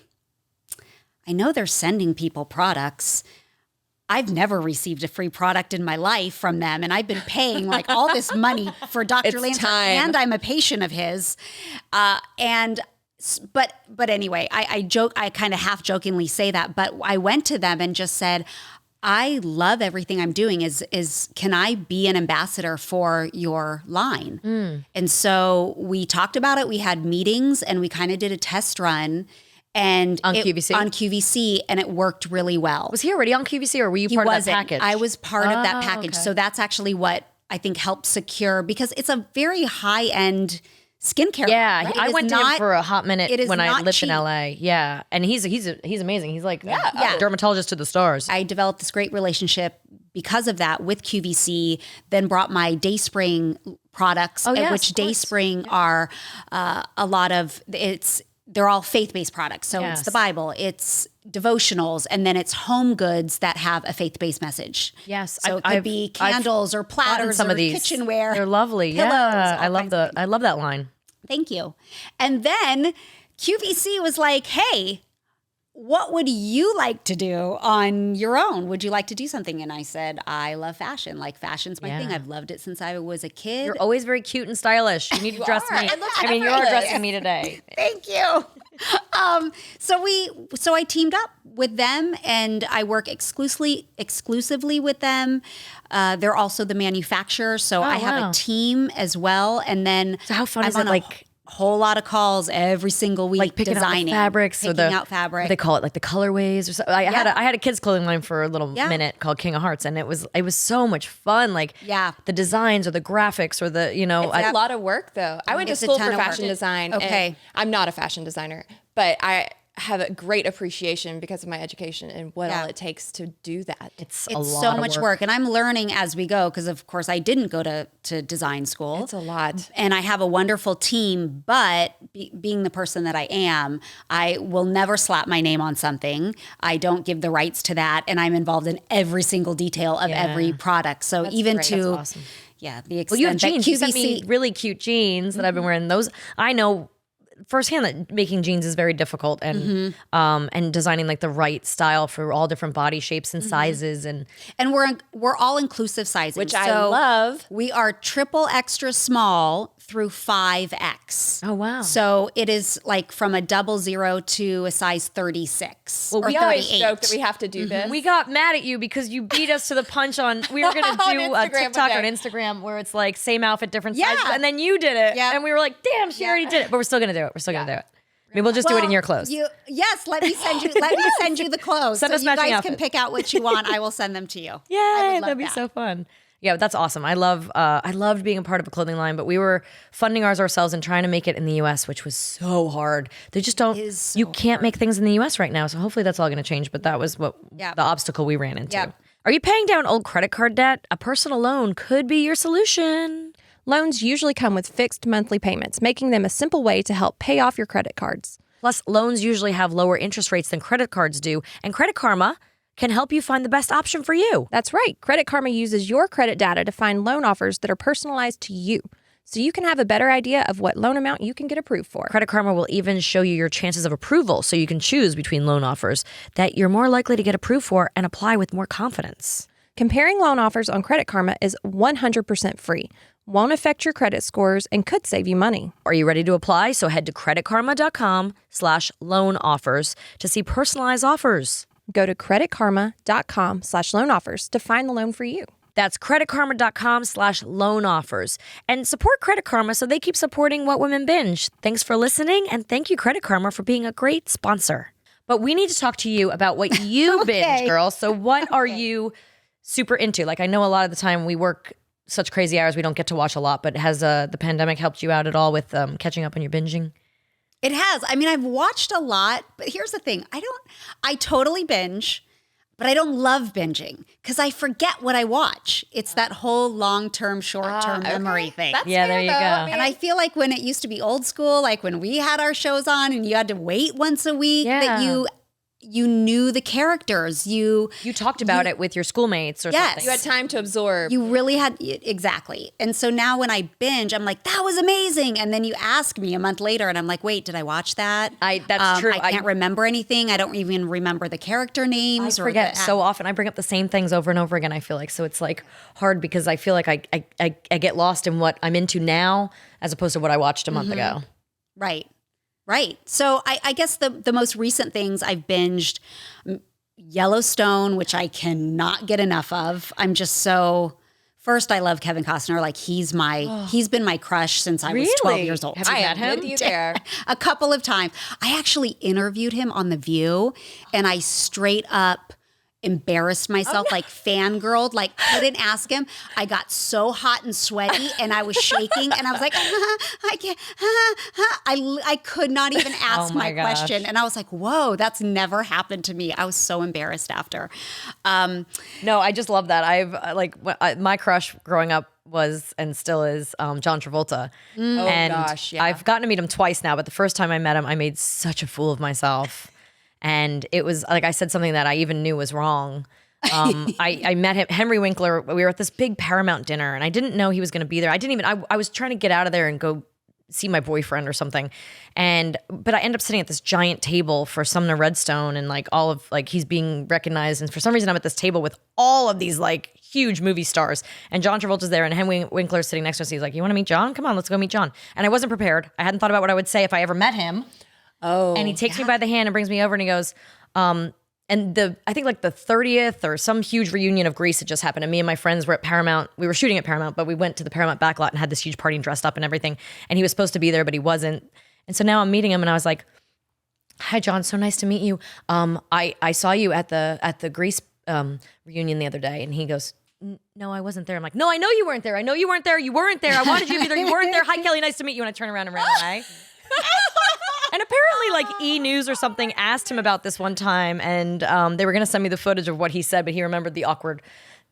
I know they're sending people products. I've never received a free product in my life from them. And I've been paying like all this money for Dr. It's Lancer. time. And I'm a patient of his. But anyway, I kind of half jokingly say that, but I went to them and just said, I love everything I'm doing. Is can I be an ambassador for your line? And so we talked about it. We had meetings and we kind of did a test run. And On QVC? On QVC, and it worked really well. Was he already on QVC or were you He part of that wasn't. package? I was part of that package. okay. So that's actually what I think helped secure, because it's a very high-end skincare. Yeah, line. I went to him for a hot minute it is when I not lived cheap. in LA. Yeah, and he's amazing. He's like Yeah. a dermatologist to the stars. I developed this great relationship because of that with QVC, then brought my Dayspring products, yes, which of course. Dayspring are a lot of, they're all faith-based products. So Yes. it's the Bible, it's devotionals, and then it's home goods that have a faith-based message. Yes, So it could be candles or bought in platters some or of these. kitchenware. They're lovely. pillows, Yeah, all kinds of I love that line. Thank you. And then QVC was like, hey, what would you like to do on your own? Would you like to do something? And I said, I love fashion. Like, fashion's my thing. Yeah. I've loved it since I was a kid. You're always very cute and stylish. You need to dress are. me. It looks I mean, you are effortless. dressing me today. Thank you. So I teamed up with them, and I work exclusively with them. They're also the manufacturer, so I have wow. a team as well. And then So how fun I'm is it, on a like- whole lot of calls every single week, Like picking designing out the fabrics, picking or out fabric. What they call it, like the colorways or something. I had a kids clothing line for a little Yeah. minute called King of Hearts, and it was so much fun. Like Yeah. the designs or the graphics or the It's a lot of work, though. I went to It's a school ton for of work. fashion design. and Okay. I'm not a fashion designer, but I have a great appreciation because of my education and what Yeah. all it takes to do that. it's a It's lot so of much work, and I'm learning as we go, because of course I didn't go to design school. It's a lot. And I have a wonderful team, but being the person that I am, I will never slap my name on something. I don't give the rights to that, and I'm involved in every single detail of every product. So even great. to That's awesome. yeah, the extent Well, you have that jeans. You sent me QVC really cute jeans that I've been wearing. Those I know firsthand that making jeans is very difficult, and and designing like the right style for all different body shapes and sizes, and and we're all inclusive sizing, Which I love. We are triple extra small through 5X. Oh, wow. So it is like from a 00 to a size 36. Well, or We always 38. joke that we have to do this. we got mad at you because you beat us to the punch on. We were gonna On do a Instagram TikTok one on day. Instagram where it's like same outfit, different Yeah. sizes, and then you did it, Yeah. and we were like, "Damn, she already did it," but we're still gonna do it. We're still gonna do it. Maybe we'll just do it in Well, your clothes. Yes, let me send you the clothes. Send so us you matching guys outfits. can pick out what you want. I will send them to you. I Yay, would love that'd be that. so fun. Yeah, that's awesome. I loved being a part of a clothing line, but we were funding ours ourselves and trying to make it in the US, which was so hard. They just don't, you can't make things in the US right now. So hopefully that's all going to change. But that was the obstacle we ran into. Yep. Are you paying down old credit card debt? A personal loan could be your solution. Loans usually come with fixed monthly payments, making them a simple way to help pay off your credit cards. Plus, loans usually have lower interest rates than credit cards do, and Credit Karma can help you find the best option for you. That's right. Credit Karma uses your credit data to find loan offers that are personalized to you, so you can have a better idea of what loan amount you can get approved for. Credit Karma will even show you your chances of approval, so you can choose between loan offers that you're more likely to get approved for and apply with more confidence. Comparing loan offers on Credit Karma is 100% free, won't affect your credit scores, and could save you money. Are you ready to apply? So head to creditkarma.com/loan offers to see personalized offers. Go to creditkarma.com/loan offers to find the loan for you. That's creditkarma.com/loan offers. And support Credit Karma so they keep supporting What Women Binge. Thanks for listening, and thank you, Credit Karma, for being a great sponsor. But we need to talk to you about what you binge, girl. So what are you super into? Like, I know a lot of the time we work such crazy hours, we don't get to watch a lot, but has the pandemic helped you out at all with catching up on your binging? It has. I mean, I've watched a lot, but here's the thing. I totally binge, but I don't love binging because I forget what I watch. It's that whole long-term, short-term memory thing. That's Yeah, fair, there you though. go. I mean, And I feel like when it used to be old school, like when we had our shows on and you had to wait once a week, that you knew the characters. You talked about it with your schoolmates or Yes. something. you had time to absorb. You really had, exactly. And so now when I binge, I'm like, that was amazing. And then you ask me a month later and I'm like, wait, did I watch that? That's true. I can't remember anything. I don't even remember the character names. I forget so often. I bring up the same things over and over again, I feel like. So it's like hard because I feel like I get lost in what I'm into now as opposed to what I watched a month ago. Right. So I guess the most recent things I've binged, Yellowstone, which I cannot get enough of. I'm just so... First, I love Kevin Costner. Like he's been my crush since I was 12 years old. Have you met him? With you there. A couple of times. I actually interviewed him on The View and I straight up embarrassed myself, like fangirled, like couldn't ask him. I got so hot and sweaty and I was shaking and I was like, I can't, I could not even ask my question. And I was like, whoa, that's never happened to me. I was so embarrassed after. No, I just love that. My crush growing up was and still is John Travolta. And gosh, yeah. I've gotten to meet him twice now, but the first time I met him, I made such a fool of myself. And it was like I said something that I even knew was wrong. I met him, Henry Winkler. We were at this big Paramount dinner, and I didn't know he was going to be there. I was trying to get out of there and go see my boyfriend or something. But I end up sitting at this giant table for Sumner Redstone, and he's being recognized. And for some reason, I'm at this table with all of these like huge movie stars, and John Travolta's there, and Henry Winkler's sitting next to us. He's like, "You want to meet John? Come on, let's go meet John." And I wasn't prepared. I hadn't thought about what I would say if I ever met him. Oh, and he takes me by the hand and brings me over and he goes, I think like the 30th or some huge reunion of Grease had just happened. And me and my friends were at Paramount. We were shooting at Paramount, but we went to the Paramount backlot and had this huge party and dressed up and everything. And he was supposed to be there, but he wasn't. And so now I'm meeting him and I was like, "Hi, John. So nice to meet you. I saw you at the Grease reunion the other day." And he goes, "No, I wasn't there." I'm like, "No, I know you weren't there. I know you weren't there. You weren't there. I wanted you to be there. You weren't there. Hi, Kelly. Nice to meet you." And I turn around and ran away. And apparently, like E! News or something asked him about this one time, and they were going to send me the footage of what he said, but he remembered the awkward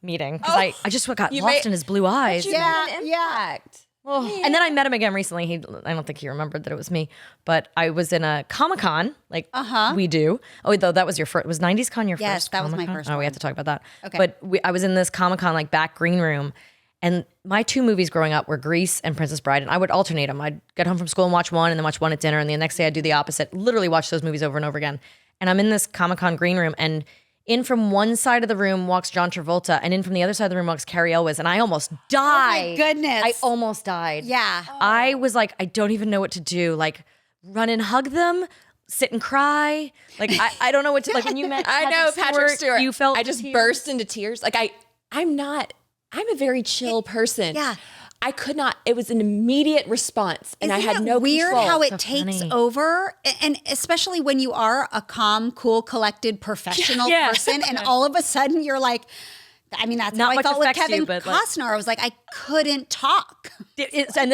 meeting because I just got lost in his blue eyes. yeah. And then I met him again recently. I don't think he remembered that it was me, but I was in a Comic-Con, like we do. Oh, though that was your first. Was 90s Con your first? Yes, that was my first Oh, we one. have to talk about that. Okay. But I was in this Comic-Con like back green room. And my two movies growing up were Grease and Princess Bride, and I would alternate them. I'd get home from school and watch one, and then watch one at dinner, and the next day I'd do the opposite. Literally watch those movies over and over again. And I'm in this Comic-Con green room, and in from one side of the room walks John Travolta, and in from the other side of the room walks Carrie Elwes, and I almost died. Oh my goodness. I almost died. Yeah. I was like, I don't even know what to do. Like, run and hug them, sit and cry. Like, I don't know what to, like when you met I know Patrick Stewart. you felt I just tears. burst into tears. Like I'm a very chill person. Yeah. I could not. It was an immediate response, and I Isn't had it no weird control. how it So takes funny. over, and especially when you are a calm, cool, collected, professional Yeah. person, and all of a sudden you're like, I mean, that's Not how I much felt with affects Kevin you, but, like- Costner. I was like, I couldn't talk. And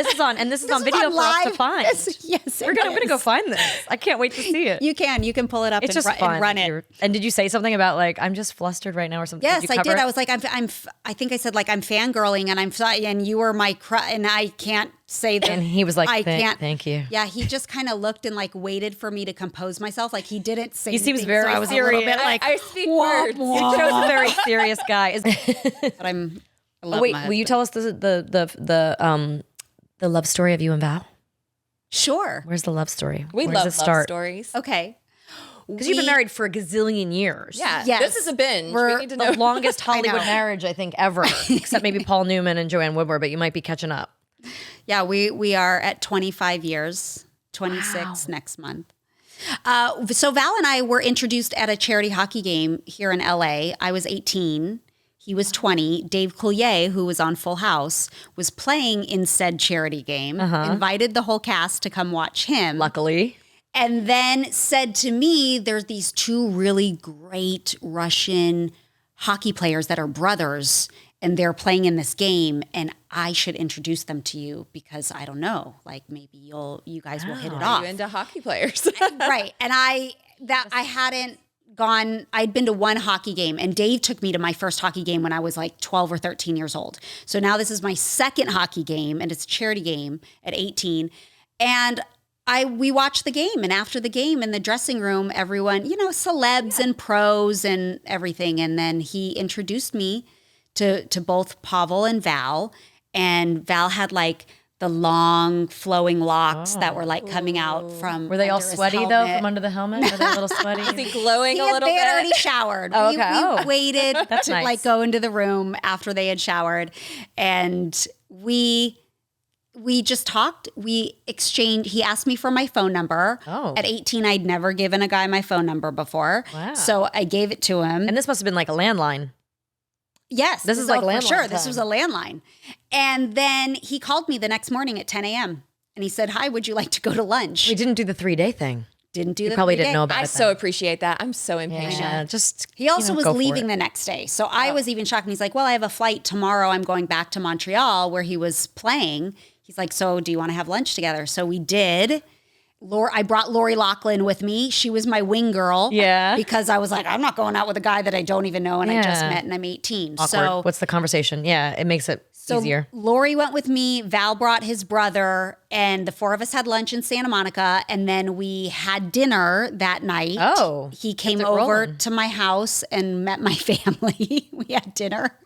this is on video for us to find. Yes, I'm gonna go find this. I can't wait to see it. You can pull it up It's and, just fun. and run it. And did you say something about like I'm just flustered right now or something? Yes, Did you I cover did. it? I was like, I think I said like I'm fangirling and you were my and I can't say that. And he was like, I can't. Thank you. Yeah, he just kind of looked and like waited for me to compose myself. Like he didn't say. He seems anything, very so I was a little serious. bit like, I speak words. You chose a very serious guy. but I love Wait, my will you husband. tell us the love story of you and Val? Sure. Where's the love story? We Where love does it love start? stories. Okay. Because you've been married for a gazillion years. Yeah, Yes. this is a binge. We're We need to know. The longest Hollywood know. marriage I think ever, except maybe Paul Newman and Joanne Woodward, but you might be catching up. Yeah, we are at 25 years, 26 next month. So Val and I were introduced at a charity hockey game here in LA. I was 18. He was 20. Dave Coulier, who was on Full House, was playing in said charity game, invited the whole cast to come watch him. Luckily. And then said to me, there's these two really great Russian hockey players that are brothers, and they're playing in this game, and I should introduce them to you because I don't know, like maybe you guys will hit it off. You into hockey players. Right. And I hadn't gone, I'd been to one hockey game, and Dave took me to my first hockey game when I was like 12 or 13 years old. So now this is my second hockey game, and it's a charity game at 18. And we watched the game, and after the game in the dressing room, everyone, celebs and pros and everything. And then he introduced me to both Pavel and Val. And Val had like the long flowing locks that were like coming out from. Were they all under his sweaty though helmet. from under the helmet? Were they a little sweaty? Is he glowing a little They had bit? already showered. Oh, We okay. waited That's to nice. like go into the room after they had showered, and we just talked. We exchanged. He asked me for my phone number. Oh. At 18, I'd never given a guy my phone number before. Wow. So I gave it to him. And this must have been like a landline. Yes. This is like for landline sure. This time. was a landline. And then he called me the next morning at 10 a.m. and he said, "Hi, would you like to go to lunch?" We didn't do the 3-day thing. Didn't do You the probably 3 didn't day. know about I it. so appreciate that. I'm so impatient. Yeah, just He also was go for leaving it. the next day. So I was even shocked. And he's like, "Well, I have a flight tomorrow. I'm going back to Montreal where he was playing." He's like, "So do you want to have lunch together?" So we did. I brought Lori Loughlin with me. She was my wing girl. Yeah. Because I was like, I'm not going out with a guy that I don't even know and I just Yeah. met and I'm 18. Awkward. So What's the conversation? Yeah, it makes it easier. Lori went with me. Val brought his brother, and the four of us had lunch in Santa Monica. And then we had dinner that night. Oh, He came it over rolling. to my house and met my family. We had dinner.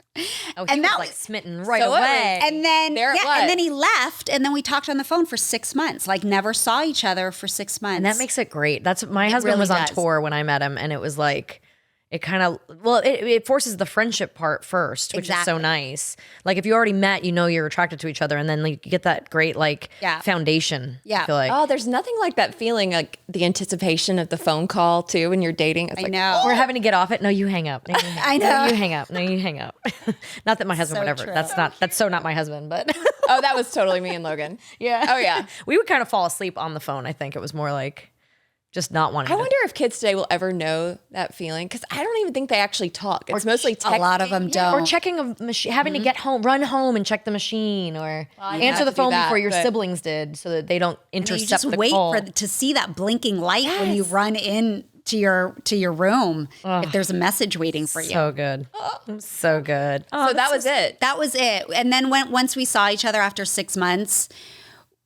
Oh, he and was that like was- smitten right So it was- away. And then There it and was. then he left, and then we talked on the phone for 6 months. Like never saw each other for 6 months. And that makes it great. That's my husband really was on does. tour when I met him, and it was like it kind of it forces the friendship part first, which is so Exactly. nice. Like if you already met, you're attracted to each other, and then like, you get that great like Yeah. foundation. Yeah. I feel like Oh, there's nothing like that feeling, like the anticipation of the phone call too when you're dating. It's I like, know. we're having to get off it. No, you hang up. No, you hang I up. know. No, you hang up. No, you hang up. Not that my husband So would ever. true. That's so not my husband, but oh, that was totally me and Logan. yeah. Oh yeah. We would kind of fall asleep on the phone. I think it was more like just not wanting. I to. wonder if kids today will ever know that feeling, because I don't even think they actually talk. It's mostly texting. a lot of them don't. Or checking a machine, having to get home, run home and check the machine, or have answer the to do phone that, before your but- siblings did, so that they don't you intercept just the wait call. to see that blinking light when you run in to your room if there's a message waiting for you. So good, so good. So that was it. That was it. And then once we saw each other after 6 months,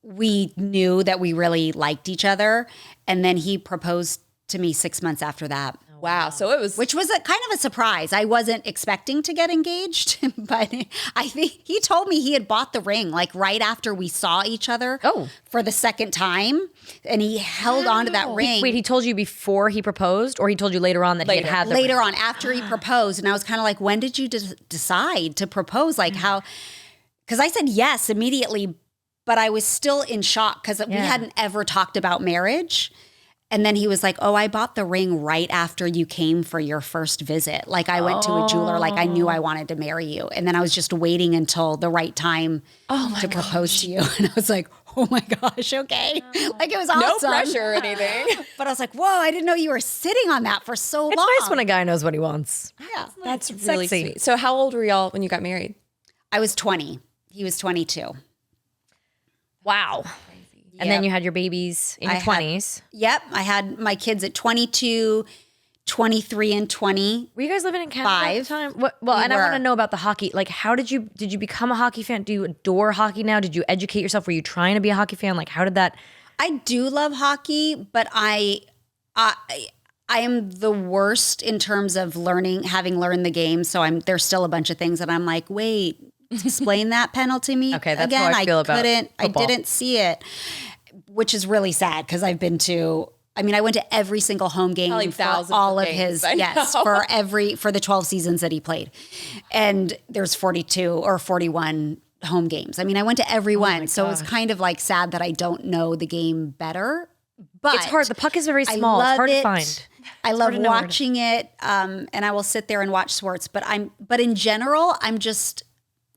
we knew that we really liked each other. And then he proposed to me 6 months after that, Wow. So it was. which was a kind of a surprise. I wasn't expecting to get engaged, but I think he told me he had bought the ring like right after we saw each other for the second time. And he held on to that ring. Wait, he told you before he proposed, or he told you later on that he had the later ring? on after he proposed, and I was kind of like, when did you decide to propose? Like how, because I said yes immediately, but I was still in shock because we hadn't ever talked about marriage. And then he was like, "Oh, I bought the ring right after you came for your first visit. Like I went to a jeweler, like I knew I wanted to marry you. And then I was just waiting until the right time to propose to you." And I was like, oh my gosh, okay. Like it was No awesome. pressure or anything. But I was like, whoa, I didn't know you were sitting on that for so long. It's nice when a guy knows what he wants. Yeah. That's really sexy. sweet. So how old were y'all when you got married? I was 20. He was 22. Wow. And then you had your babies in your 20s. Yep. I had my kids at 22, 23, and 20. Were you guys living in Canada at the time? Well, and I want to know about the hockey. Like, how did you become a hockey fan? Do you adore hockey now? Did you educate yourself? Were you trying to be a hockey fan? Like, how did that? I do love hockey, but I am the worst in terms of having learned the game. So there's still a bunch of things that I'm like, wait, explain that penalty to me. Okay, that's again. how I feel about football. I didn't see it, which is really sad because I went to every single home game Probably for thousands all of of games, his, I yes, know. for the 12 seasons that he played. And there's 42 or 41 home games. I mean, I went to every one. So it's kind of like sad that I don't know the game better. But It's hard. The puck is very small. It's hard to find. I love watching it. And I will sit there and watch sports, but in general,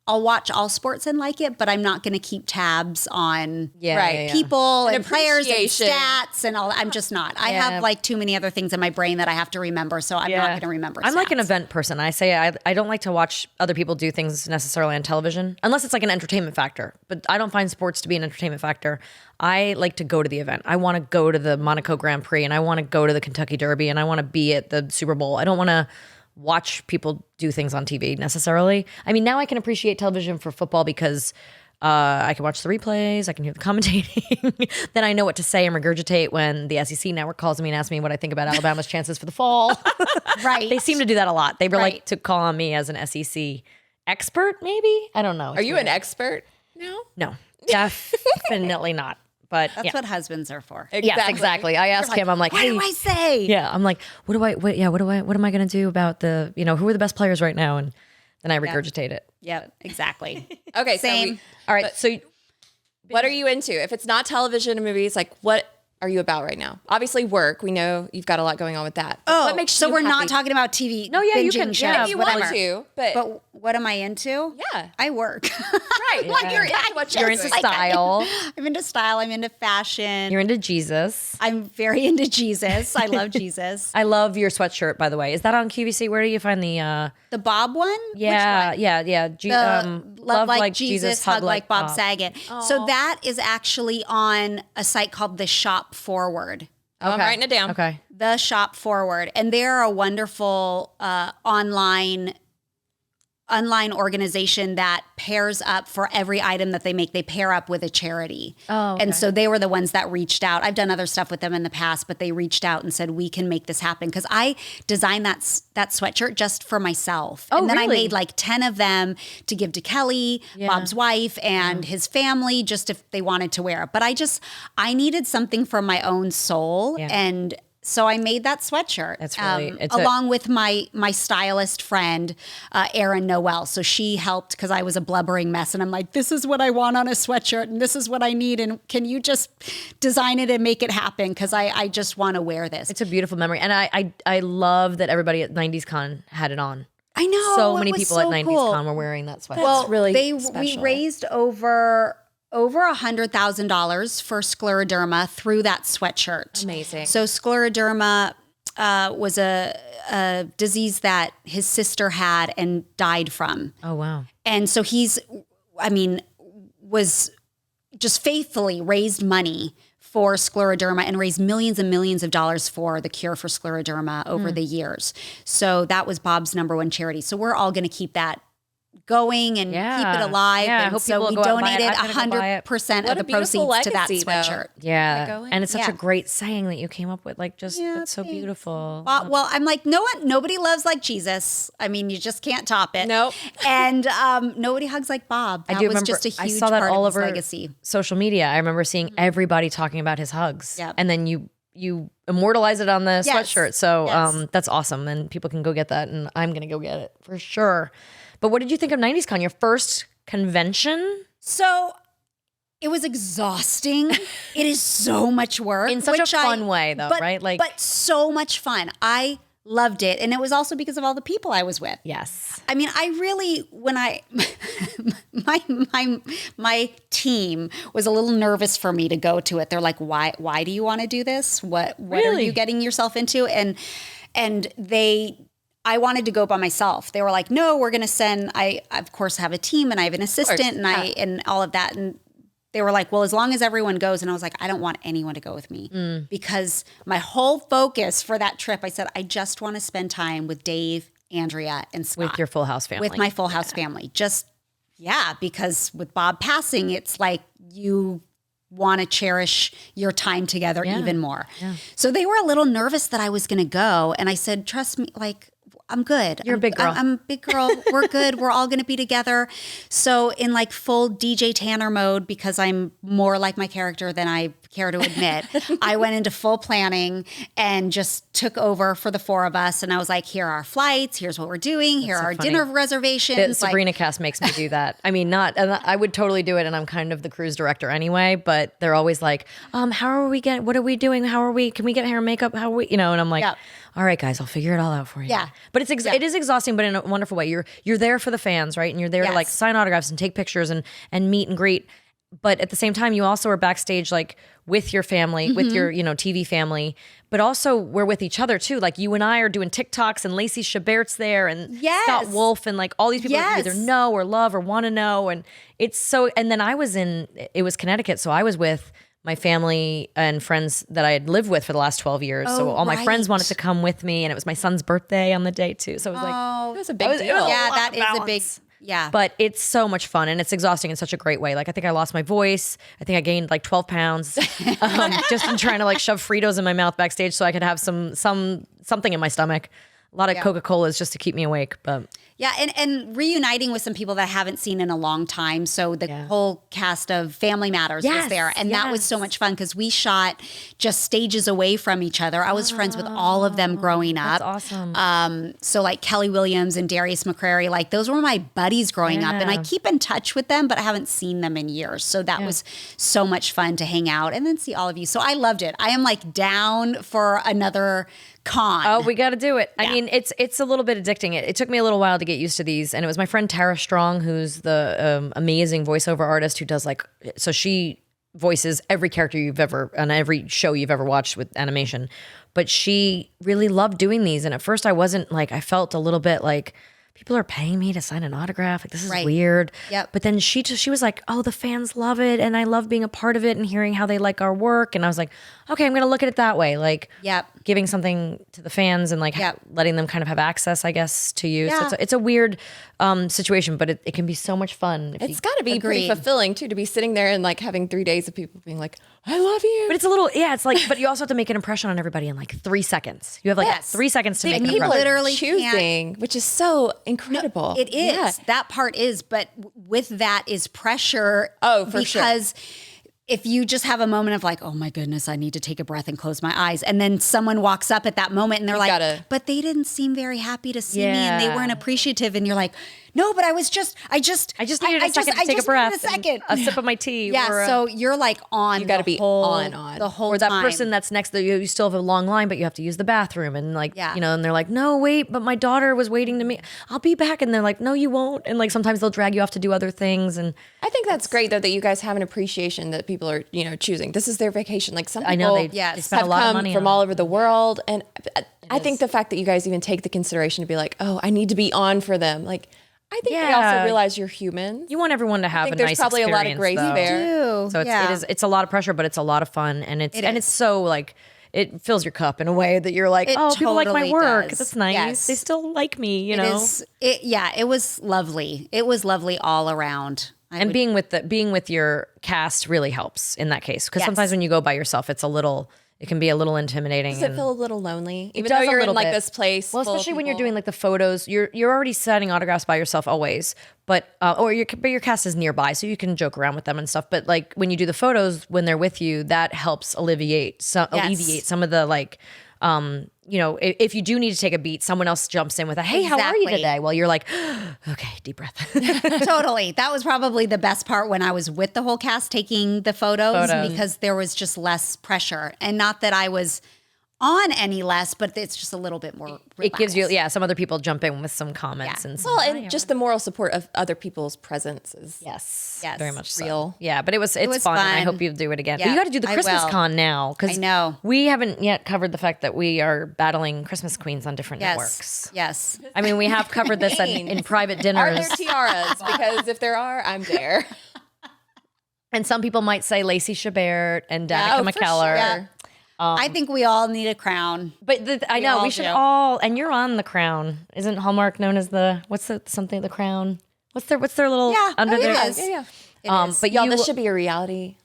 I'll watch all sports and like it, but I'm not going to keep tabs on people and players and stats and all. I'm just not. I have like too many other things in my brain that I have to remember, so I'm not going to remember stats. I'm like an event person. I say I don't like to watch other people do things necessarily on television, unless it's like an entertainment factor. But I don't find sports to be an entertainment factor. I like to go to the event. I want to go to the Monaco Grand Prix, and I want to go to the Kentucky Derby, and I want to be at the Super Bowl. I don't want to watch people do things on TV necessarily. I mean, now I can appreciate television for football because I can watch the replays, I can hear the commentating. Then I know what to say and regurgitate when the SEC network calls me and asks me what I think about Alabama's chances for the fall. Right. They seem to do that a lot. They like to call on me as an SEC expert, maybe? I don't know. Are you an expert? No, definitely not. But That's what husbands are for. Yes, exactly. I asked him, I'm like, What hey, do I say? yeah, I'm like, what am I going to do about who are the best players right now? And then I regurgitate it. Yeah, exactly. Okay, Same. All right. So what are you into? If it's not television and movies, like what are you about right now? Obviously work. We know you've got a lot going on with that. Oh, what makes so you we're happy? not talking about TV. No, yeah, you binging can- shows, yeah, If you whatever. want to, but What am I into? Yeah. I work. right. Like you're into what you're into style. I'm into style. I'm into fashion. You're into Jesus. I'm very into Jesus. I love Jesus. I love your sweatshirt, by the way. Is that on QVC? Where do you find the? The Bob one? Yeah, Which one? yeah. Love like Jesus, hug like Bob Saget. So that is actually on a site called The Shop Forward. Oh, I'm writing it down. Okay. The Shop Forward. And they're a wonderful online organization that pairs up for every item that they make. They pair up with a charity. Oh, okay. And so they were the ones that reached out. I've done other stuff with them in the past, but they reached out and said, we can make this happen. Because I designed that sweatshirt just for myself. Oh, and then really? I made like 10 of them to give to Kelly, Bob's wife, and his family, just if they wanted to wear it. But I needed something for my own soul. Yeah. And so I made that sweatshirt. That's really- along with my stylist friend, Erin Noel. So she helped because I was a blubbering mess, and I'm like, this is what I want on a sweatshirt, and this is what I need, and can you just design it and make it happen? Because I just want to wear this. It's a beautiful memory, and I love that everybody at 90s Con had it on. I know So it many was people so at 90s cool. Con were wearing that sweatshirt. Well, really we special. raised over $100,000 for scleroderma through that sweatshirt. Amazing. So scleroderma was a disease that his sister had and died from. Oh wow. And so was just faithfully raised money for scleroderma and raised millions and millions of dollars for the cure for scleroderma over the years. So that was Bob's number one charity. So we're all going to keep that going and keep it alive. Yeah, I and hope so people we will go out and buy it. donated I'm gonna go buy it. 100% What of a the proceeds beautiful to that legacy, though. sweatshirt. Yeah. going? And it's such Yeah. a great saying that you came up with. Like, just Yeah, it's so thanks. beautiful. Well, I'm like, nobody loves like Jesus. I mean, you just can't top it. Nope. And nobody hugs like Bob. That I do was remember. just a huge I saw that part all of his over legacy. social media. I remember seeing everybody talking about his hugs. Yep. And then you immortalize it on the Yes. sweatshirt. So Yes. that's awesome. And people can go get that. And I'm gonna go get it for sure. But what did you think of 90s Con? Your first convention? So it was exhausting. It is so much work. In such a which fun way, though, right? But so much fun. I loved it. And it was also because of all the people I was with. Yes. I mean, I really, when my team was a little nervous for me to go to it. They're like, why do you want to do this? What are you getting yourself into? And I wanted to go by myself. They were like, no, we're going to send, I of course have a team and I have an assistant and all of that. And they were like, well, as long as everyone goes. And I was like, I don't want anyone to go with me because my whole focus for that trip, I said, I just want to spend time with Dave, Andrea, and Scott. With your Full House family. With my Full House family. Just, because with Bob passing, it's like you want to cherish your time together even more. Yeah. So they were a little nervous that I was going to go. And I said, trust me, like, I'm good. You're a big girl. I'm a big girl. We're good. We're all going to be together. So in like full DJ Tanner mode, because I'm more like my character than I care to admit, I went into full planning and just took over for the four of us. And I was like, here are our flights. Here's what we're doing. Here are our dinner reservations. The Sabrina cast makes me do that. I mean, I would totally do it. And I'm kind of the cruise director anyway, but they're always like, how are we what are we doing? Can we get hair and makeup? How are we, and I'm like, all right, guys, I'll figure it all out for you. Yeah. But it is exhausting, but in a wonderful way. You're there for the fans, right? And you're there to like sign autographs and take pictures and meet and greet. But at the same time, you also are backstage like with your family, with your, TV family, but also we're with each other too. Like you and I are doing TikToks and Lacey Chabert's there and Scott Wolf and like all these people that you either know or love or want to know. And it's so, and then it was Connecticut. So I was with my family and friends that I had lived with for the last 12 years. So all my friends wanted to come with me and it was my son's birthday on the day too. So it was like, it was a big deal. That is a big, but it's so much fun and it's exhausting in such a great way. Like I think I lost my voice. I think I gained like 12 pounds just in trying to like shove Fritos in my mouth backstage so I could have something in my stomach. A lot of Coca-Colas just to keep me awake, but and reuniting with some people that I haven't seen in a long time. So the whole cast of Family Matters was there, and that was so much fun because we shot just stages away from each other. I was friends with all of them growing up. That's awesome. So like Kelly Williams and Darius McCrary, like those were my buddies growing up, and I keep in touch with them, but I haven't seen them in years. So that was so much fun to hang out and then see all of you. So I loved it. I am like down for another con. Oh, we got to do it. I mean, it's a little bit addicting. It took me a little while to get used to these, and it was my friend Tara Strong, who's the amazing voiceover artist who does so she voices every character you've ever on every show you've ever watched with animation, but she really loved doing these. And at first, I felt a little bit like, people are paying me to sign an autograph. Like, this is weird. Yep. But then she was like, oh, the fans love it. And I love being a part of it and hearing how they like our work. And I was like, okay, I'm going to look at it that way. Like giving something to the fans and like letting them kind of have access, I guess, to you. Yeah. So it's a weird situation, but it can be so much fun. It's got to be pretty fulfilling too, to be sitting there and like having 3 days of people being like, I love you. But it's a little, it's like, but you also have to make an impression on everybody in like 3 seconds. You have like 3 seconds to make an impression. People literally choosing, which is so incredible. No, it is. Yeah. That part is, but with that is pressure. Oh, for sure. Because if you just have a moment of like, oh my goodness, I need to take a breath and close my eyes. And then someone walks up at that moment and they're but they didn't seem very happy to see me and they weren't appreciative. And you're like, no, but I just needed a second to take a breath. A sip of my tea. Yeah. So you're like on. You got to be on the whole or that time. person that's next to you. You still have a long line, but you have to use the bathroom and like, and they're like, no, wait, but my daughter was waiting to me. I'll be back. And they're like, no, you won't. And like, sometimes they'll drag you off to do other things. And I think that's great though, that you guys have an appreciation that people are, choosing. This is their vacation. Like some people I know they spend a lot of money from all over the world. And I think the fact that you guys even take the consideration to be like, oh, I need to be on for them. Like, I think they also realize you're human. You want everyone to have a nice experience. There's probably a lot of grace there. So it's a lot of pressure, but it's a lot of fun, and it's so like it fills your cup in a way that you're like, people like my work. That's nice. Yes. They still like me. It was lovely. It was lovely all around. Being with your cast really helps in that case, because sometimes when you go by yourself, it can be a little intimidating. Does it feel a little lonely? Even though you're in like this place. Well, especially when you're doing like the photos, you're already signing autographs by yourself always, but your cast is nearby, so you can joke around with them and stuff. But like when you do the photos when they're with you, that helps alleviate some of the like. If you do need to take a beat, someone else jumps in with a, hey, how are you today? Well, you're like, okay, deep breath. Totally. That was probably the best part when I was with the whole cast taking the photos. Because there was just less pressure. And not that I was on any less, but it's just a little bit more relaxed. It gives you, some other people jump in with some comments and some. Well, and just the moral support of other people's presence is Yes, Yes. very much so. real. Yeah, but it's fun, and I hope you do it again. Yeah, But you got to do the I Christmas will. con now, because I know. we haven't yet covered the fact that we are battling Christmas queens on different Yes. networks. Yes. I mean, we have covered this in private Are dinners. there tiaras? Because if there are, I'm there. And some people might say Lacey Chabert and Danica Oh, for McKellar. sure. I think we all need a crown. But I know all we should do. all, and you're on the Crown. Isn't Hallmark known as the the Crown? What's their little under it their? is. Yeah. It is. But Y'all, you, this should be a reality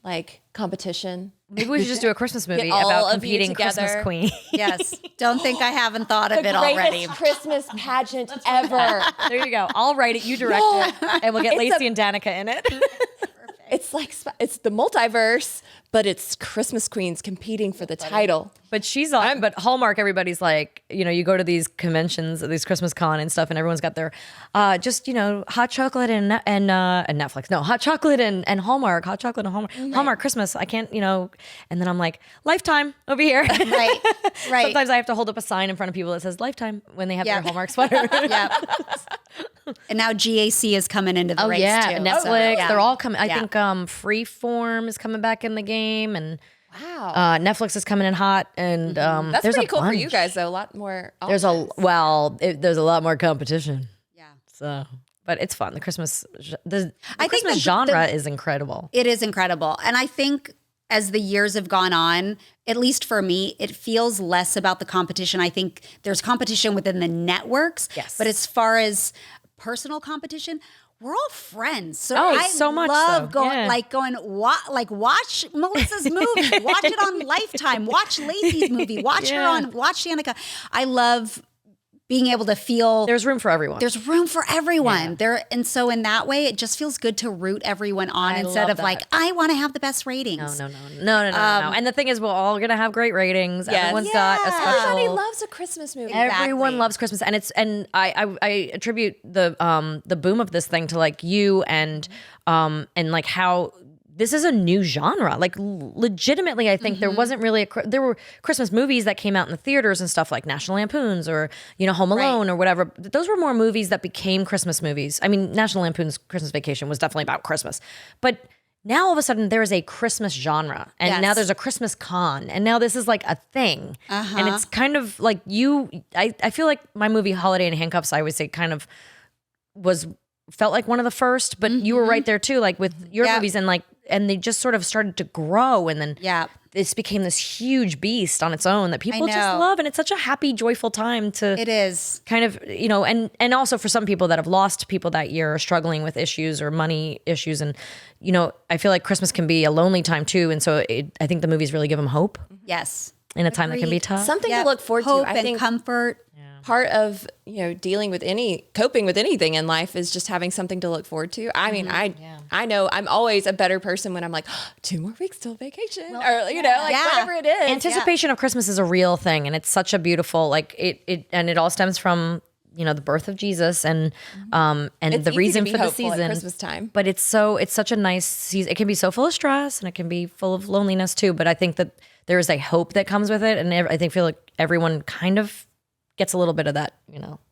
competition. maybe we should just do a Christmas movie all about of you competing Christmas together. queen. Yes. Don't think I haven't thought of it Greatest already. Christmas pageant ever. There you go. I'll write it. You direct it, and we'll get Lacey and Danica in it. It's like it's the multiverse, but it's Christmas queens competing for the title. But she's on. But Hallmark, everybody's like, you go to these conventions, these Christmas con and stuff, and everyone's got their, hot chocolate and Netflix. No, hot chocolate and Hallmark, hot chocolate and Hallmark, Hallmark Christmas. I can't, And then I'm like, Lifetime over here. Right. Right. Sometimes I have to hold up a sign in front of people that says Lifetime when they have Yeah. their Hallmark sweater. Yeah. And now GAC is coming into the race too. Netflix. So, They're all coming. I Yeah. think Freeform is coming back in the game, and Wow. Netflix is coming in hot. And That's there's pretty a cool for you bunch. guys, though. A lot more. There's there's a lot more competition. Yeah. So, but it's fun. The Christmas I think Christmas the- genre is incredible. It is incredible. And I think as the years have gone on, at least for me, it feels less about the competition. I think there's competition within the networks. Yes. But as far as personal competition, we're all friends. So Oh, I so much love so. going Yeah. watch Melissa's movie, watch it on Lifetime, watch Lacey's movie, watch Danica. I love being able to feel There's room for everyone. there's room for everyone. And so in that way, it just feels good to root everyone on instead love of like, I want to have the best ratings. No. And the thing is, we're all gonna have great ratings. Yes. Everyone's got a special. Everybody loves a Christmas movie. Everyone Exactly. loves Christmas, and I attribute the boom of this thing to like you and like how this is a new genre. Like legitimately, I think there wasn't really there were Christmas movies that came out in the theaters and stuff like National Lampoon's or Home Alone or whatever. Those were more movies that became Christmas movies. I mean, National Lampoon's Christmas Vacation was definitely about Christmas, but now all of a sudden there is a Christmas genre, and now there's a Christmas con, and now this is like a thing, and it's kind of like I feel like my movie Holiday in Handcuffs, I always say, kind of felt like one of the first, but you were right there too, like with your movies, and they just sort of started to grow, and then this became this huge beast on its own that people just love, and it's such a happy, joyful time to. It is. Kind of, and also for some people that have lost people that year or struggling with issues or money issues. And, I feel like Christmas can be a lonely time too. And so I think the movies really give them hope Yes. in a time that can be tough. Something to look forward Hope to. I and think comfort. part of dealing with coping with anything in life is just having something to look forward to. I mean, I know I'm always a better person when I'm like, 2 more weeks till vacation, or whatever it is. Anticipation of Christmas is a real thing, and it's such a beautiful and it all stems from the birth of Jesus and It's the easy reason to be for the hopeful at season. Christmas time. But it's such a nice season. It can be so full of stress, and it can be full of loneliness too. But I think that there is a hope that comes with it, and I feel like everyone kind of gets a little bit of that,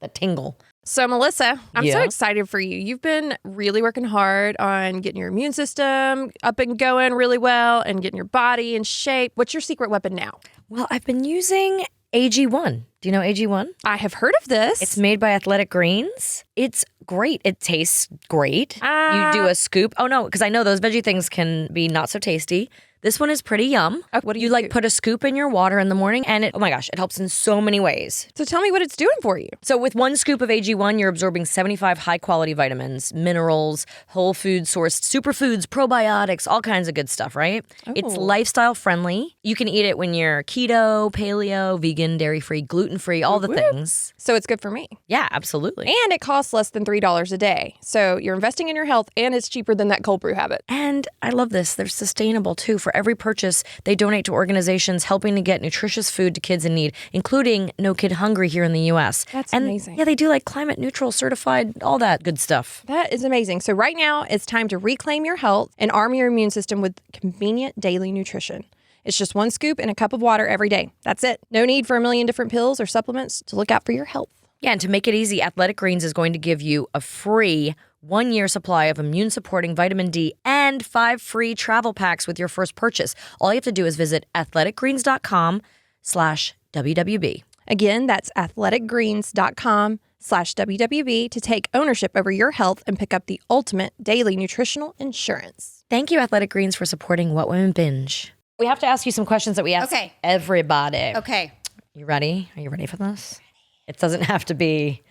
that tingle. So, Melissa, I'm so Yeah. excited for you. You've been really working hard on getting your immune system up and going really well and getting your body in shape. What's your secret weapon now? Well, I've been using AG1. Do you know AG1? I have heard of this. It's made by Athletic Greens. It's great. It tastes great. You do a scoop. Oh, no, because I know those veggie things can be not so tasty. This one is pretty yum. What do you do? put a scoop in your water in the morning, and oh my gosh, it helps in so many ways. So tell me what it's doing for you. So with 1 scoop of AG1, you're absorbing 75 high-quality vitamins, minerals, whole food sourced superfoods, probiotics, all kinds of good stuff, right? It's lifestyle friendly. You can eat it when you're keto, paleo, vegan, dairy-free, gluten-free, all the things. So it's good for me. Yeah, absolutely. And it costs less than $3 a day. So you're investing in your health, and it's cheaper than that cold brew habit. And I love this. They're sustainable too. For every purchase, they donate to organizations helping to get nutritious food to kids in need, including No Kid Hungry here in the U.S. That's and amazing. Yeah, they do climate neutral, certified, all that good stuff. That is amazing. So right now, it's time to reclaim your health and arm your immune system with convenient daily nutrition. It's just 1 scoop in a cup of water every day. That's it. No need for a million different pills or supplements to look out for your health. Yeah, and to make it easy, Athletic Greens is going to give you a free 1-year supply of immune-supporting vitamin D and 5 free travel packs with your first purchase. All you have to do is visit athleticgreens.com/WWB. Again, that's athleticgreens.com/WWB to take ownership over your health and pick up the ultimate daily nutritional insurance. Thank you, Athletic Greens, for supporting What Women Binge. We have to ask you some questions that we ask everybody. Okay. You ready? Are you ready for this? It doesn't have to be,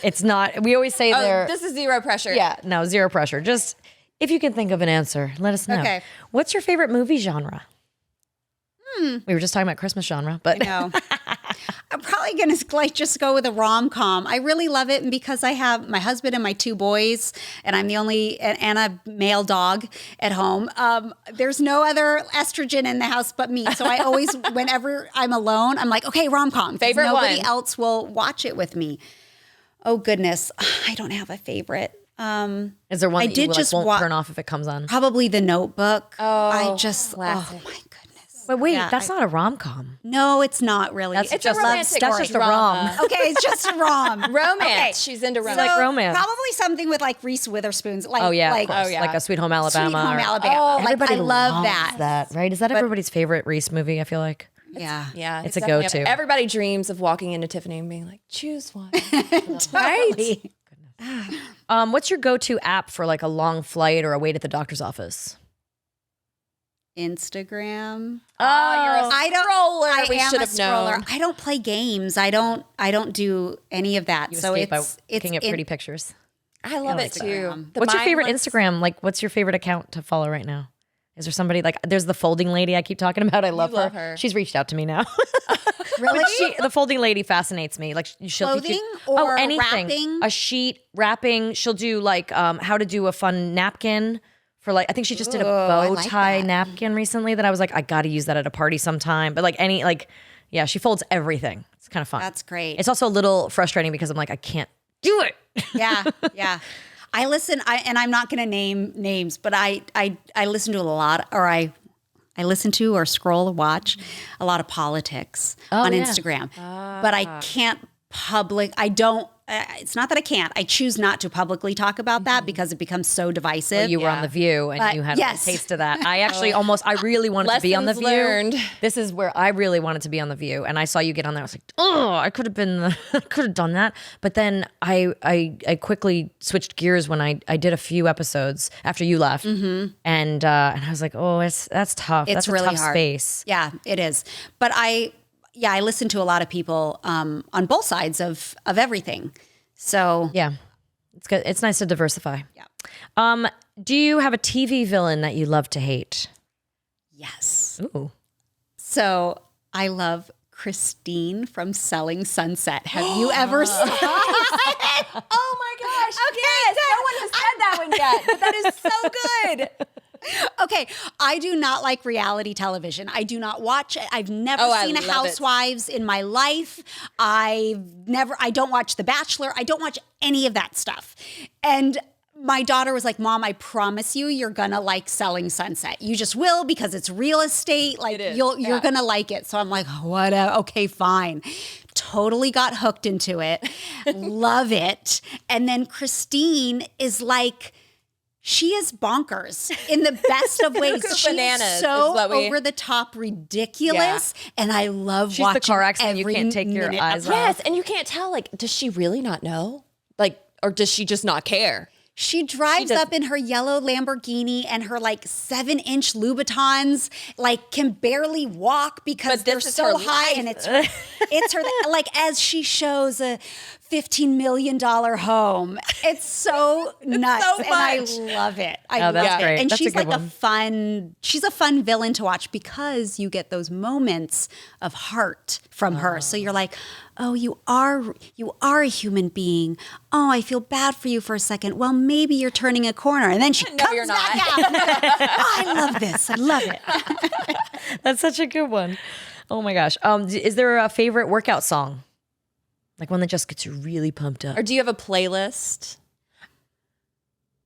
it's not, we always say this is zero pressure. Yeah, no, zero pressure. Just, if you can think of an answer, let us know. Okay. What's your favorite movie genre? We were just talking about Christmas genre, but No. I'm probably going to just go with a rom-com. I really love it. And because I have my husband and my 2 boys, and I'm the only, and a male dog at home, there's no other estrogen in the house but me. So I always, whenever I'm alone, I'm like, okay, rom-com. Favorite nobody one. else will watch it with me. Oh, goodness. I don't have a favorite. is there one I that did you just won't turn off if it comes on? Probably The Notebook. Oh, classic. oh my goodness. But wait, Yeah, that's not a rom-com. No, it's not really. That's It's just a romantic that's just a rom. drama. Okay, it's just a rom. Romance. Okay. She's into romance. like romance. Probably something with like Reese Witherspoon's. Like, Oh yeah, like, of course. Like a Sweet Home Alabama. Sweet Home or- Alabama. Oh, like, Everybody I love loves that. right? Is that everybody's favorite Reese movie? I feel like. Yeah. Yeah, It's a definitely go-to. Everybody dreams of walking into Tiffany and being like, choose one. Right. What's your go-to app for like a long flight or a wait at the doctor's office? Instagram. Oh, you're a I don't. scroller. I We am should a have scroller. known. I don't play games. I don't do any of that. You so escape it's by looking at pretty pictures. I love it too. Instagram. The What's your favorite mindless- Instagram? Like, what's your favorite account to follow right now? Is there somebody like? There's the folding lady I keep talking about. I love love her. She's reached out to me now. Really? The folding lady fascinates me. Like she'll Clothing or anything. wrapping? A sheet wrapping. She'll do like how to do a fun napkin for like. I think she just did a I bow like tie that. napkin recently that I was like, I got to use that at a party sometime. But like yeah, she folds everything. It's kind of fun. That's great. It's also a little frustrating because I'm like, I can't do it. Yeah, yeah. I listen, and I'm not going to name names, but I listen to a lot, or I listen to or scroll or watch a lot of politics on yeah. Instagram, but I can't I don't. It's not that I can't. I choose not to publicly talk about that because it becomes so divisive. You were on The View and But you had yes. a taste of that. I actually I really wanted to be on The View. Lessons learned. This is where I really wanted to be on The View. And I saw you get on there. I was like, oh, I could have done that. But then I quickly switched gears when I did a few episodes after you left. And I was like, oh, that's tough. It's That's a really tough hard. space. Yeah, it is. But I listen to a lot of people on both sides of everything. So Yeah. It's good. It's nice to diversify. Yeah. Do you have a TV villain that you love to hate? yes. Ooh. So I love Christine from Selling Sunset. Have you ever seen it? Oh my gosh. Yes. No one has said that one yet, but that is so good. Okay, I do not like reality television. I do not watch it. I've never I seen a love it. Housewives in my life. I don't watch The Bachelor. I don't watch any of that stuff. And my daughter was like, Mom, I promise you're gonna like Selling Sunset. You just will because it's real estate. Like you're gonna like it. So I'm like, whatever. Okay, fine. Totally got hooked into it. Love it. And then Christine is like, she is bonkers in the best of ways. Cuckoo She's bananas so is what we- over the top ridiculous, and I love She's the watching car accident you every can't take your minute eyes of it. off. Yes, and you can't tell, like, does she really not know? Like, or does she just not care? She drives does- up in her yellow Lamborghini and her like 7-inch Louboutins, like can barely walk because But they're this is so her high, life. and it's her like as she shows a $15 million home. It's so nuts, so and I much. love it. I Oh, that's love great. it, and That's a she's good like one. she's a fun villain to watch because you get those moments of heart from her. So you're like, oh, you are a human being. Oh, I feel bad for you for a second. Well, maybe you're turning a corner, and then she No, comes you're back not. out. Oh, I love this. I love it. That's such a good one. Oh my gosh. Is there a favorite workout song? Like one that just gets you really pumped up? Or do you have a playlist?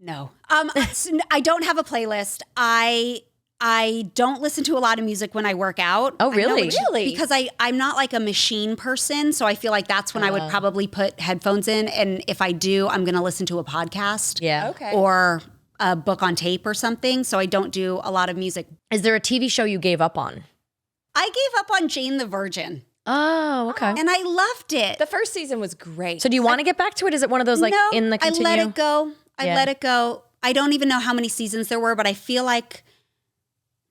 No. I don't have a playlist. I I don't listen to a lot of music when I work out. Oh, really? Really? Because I'm not like a machine person. So I feel like that's when I would probably put headphones in. And if I do, I'm going to listen to a podcast. Yeah. Okay. Or a book on tape or something. So I don't do a lot of music. Is there a TV show you gave up on? I gave up on Jane the Virgin. Oh, okay. And I loved it. The first season was great. So do you want to get back to it? Is it one of those like No, in the continue? I let it go. I Yeah. let it go. I don't even know how many seasons there were, but I feel like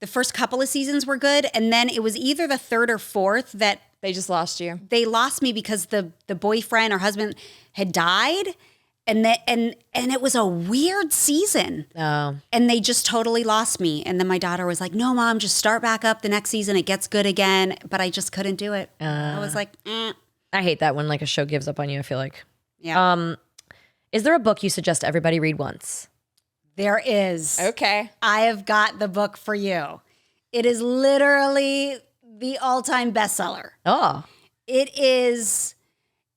the first couple of seasons were good. And then it was either the third or fourth that they just lost you. they lost me because the boyfriend or husband had died. And it was a weird season. Oh. And they just totally lost me. And then my daughter was like, no, Mom, just start back up the next season. It gets good again. But I just couldn't do it. I was like, I hate that when like a show gives up on you, I feel like. yeah. Is there a book you suggest everybody read once? There is. Okay. I have got the book for you. It is literally the all-time bestseller. Oh. It is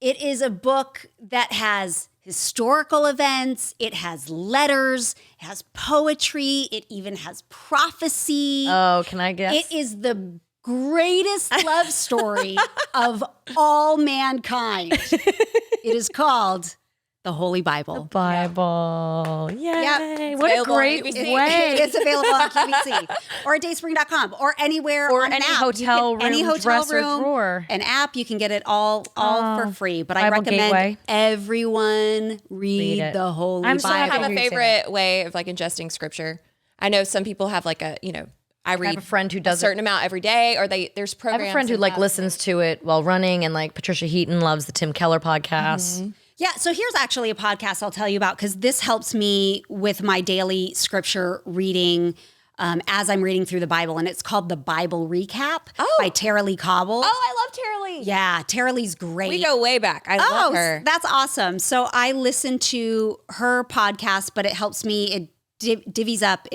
a book that has historical events, it has letters, it has poetry, it even has prophecy. Oh, can I guess? It is the greatest love story of all mankind. It is called The Holy Bible. Bible. Yay. Yep. What a available on great QVC. way. It's available on QVC or at dayspring.com or anywhere Or on an any app. hotel room, any hotel dresser, room, drawer. an app. You can get it all for free. But I Bible recommend Gateway. everyone read it. the Holy I'm so Bible. I happy have a you say favorite way of like ingesting scripture. I know some people have like I read a friend who does a certain amount every day, or there's I programs. have a friend who and like apps. listens to it while running, and like Patricia Heaton loves the Tim Keller podcast. Yeah, so here's actually a podcast I'll tell you about because this helps me with my daily scripture reading as I'm reading through the Bible, and it's called the Bible Recap by Tara Lee Cobble. Oh, I love Tara Lee. Yeah, Tara Lee's great. We go way back. I love her. That's awesome. So I listen to her podcast, but it helps me. It divvies up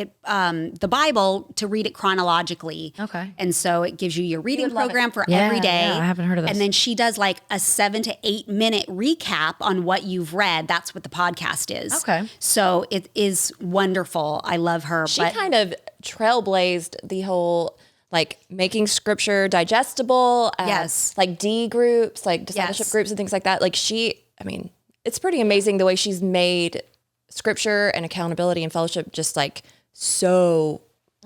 the Bible to read it chronologically. Okay. And so it gives you your reading would love program for Yeah, every day. yeah, I haven't heard of this. And then she does like a 7 to 8 minute recap on what you've read. That's what the podcast is. Okay. So it is wonderful. I love her. She kind of trailblazed the whole like making scripture digestible. Yes. Like D groups, like discipleship Yes. groups and things like that. Like it's pretty amazing the way she's made scripture and accountability and fellowship just like so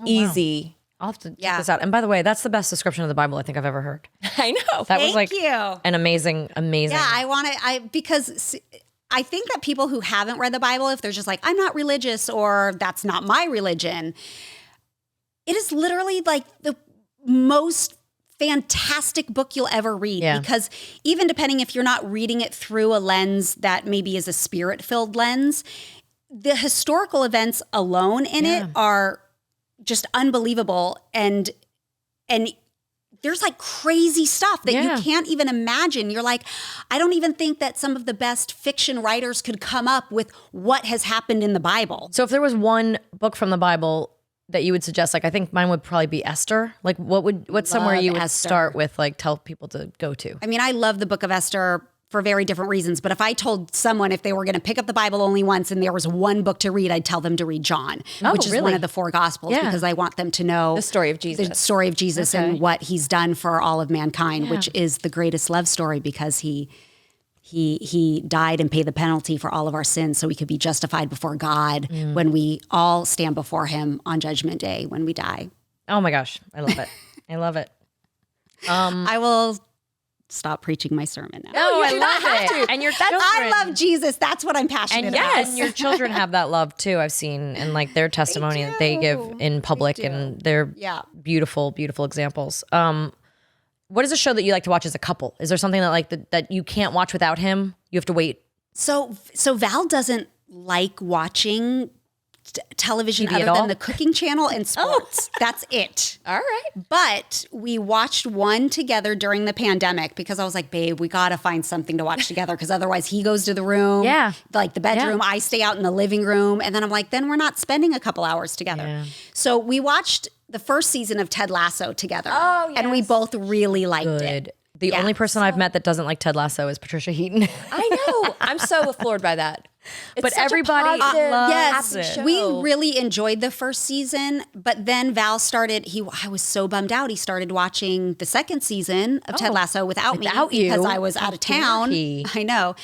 easy. I'll have to check this out. And by the way, that's the best description of the Bible I think I've ever heard. I know. That was like Thank you. an amazing. Yeah, I want to, because I think that people who haven't read the Bible, if they're just like, I'm not religious or that's not my religion, it is literally like the most fantastic book you'll ever read. Yeah. Because even depending if you're not reading it through a lens that maybe is a spirit-filled lens, the historical events alone in it are just unbelievable. And there's like crazy stuff that you can't even imagine. You're like, I don't even think that some of the best fiction writers could come up with what has happened in the Bible. So if there was one book from the Bible that you would suggest, like I think mine would probably be Esther. Like what's somewhere Love you would Esther. start with, like tell people to go to? I mean, I love the book of Esther for very different reasons. But if I told someone if they were going to pick up the Bible only once and there was one book to read, I'd tell them to read John, which is one really? of the 4 Gospels, Yeah. because I want them to know The story of Jesus. the story of Jesus and what he's done for all of mankind, which is the greatest love story because he died and paid the penalty for all of our sins so we could be justified before God when we all stand before him on Judgment Day when we die. Oh my gosh, I love it. I love it. I will stop preaching my sermon now. Oh, I do love not have it. to. And your I love Jesus. That's what I'm passionate and about. and your children have that love too. I've seen in like their testimony that they give in public, and they're beautiful, beautiful examples. What is a show that you like to watch as a couple? Is there something that like that you can't watch without him? You have to wait. So Val doesn't like watching television TV other at all? than the cooking channel and sports. That's it. All right. But we watched one together during the pandemic because I was like, babe, we got to find something to watch together because otherwise he goes to the room, like the bedroom, I stay out in the living room. And then I'm like, then we're not spending a couple hours together. Yeah. So we watched the first season of Ted Lasso together. Oh, And we yes. both really liked it. The only person I've met that doesn't like Ted Lasso is Patricia Heaton. I know. I'm so floored by that. It's But such a everybody positive, loves happy it. show. We really enjoyed the first season, but then Val started. I was so bummed out. He started watching the second season of Ted Lasso without me you? because I was out of town. he? I know,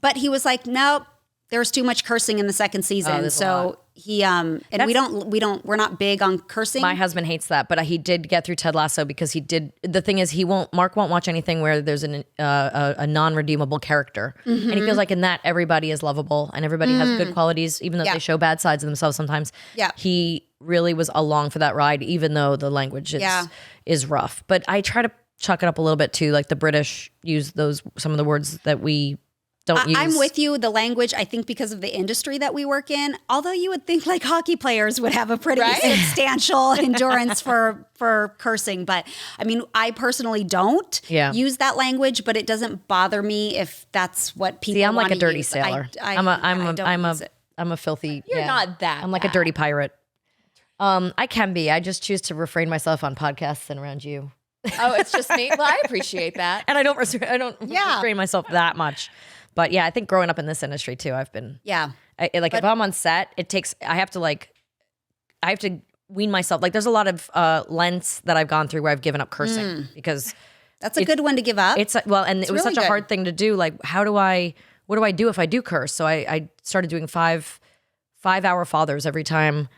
but he was like, "Nope, there's too much cursing in the second season." there's a So lot. he we're not big on cursing. My husband hates that, but he did get through Ted Lasso because he did. The thing is, Mark won't watch anything where there's a non-redeemable character, and he feels like in that everybody is lovable and everybody has good qualities, even though they show bad sides of themselves sometimes. Yeah. He really was along for that ride, even though the language is rough. But I try to chalk it up a little bit too, like the British use some of the words that we don't use. I'm with you. The language, I think because of the industry that we work in, although you would think like hockey players would have a pretty substantial endurance for cursing. But I mean, I personally don't use that language, but it doesn't bother me if that's what people I'm like a dirty use. sailor. I'm a filthy. You're not that I'm like a dirty pirate. I can be. I just choose to refrain myself on podcasts and around you. Oh, it's just me? Well, I appreciate that. And I don't restrain myself that much. But yeah, I think growing up in this industry too, I've been if I'm on set, I have to wean myself. Like there's a lot of lengths that I've gone through where I've given up cursing because that's a good one to give up. it was really such a good. hard thing to do. Like what do I do if I do curse? So I started doing 5-hour fathers every time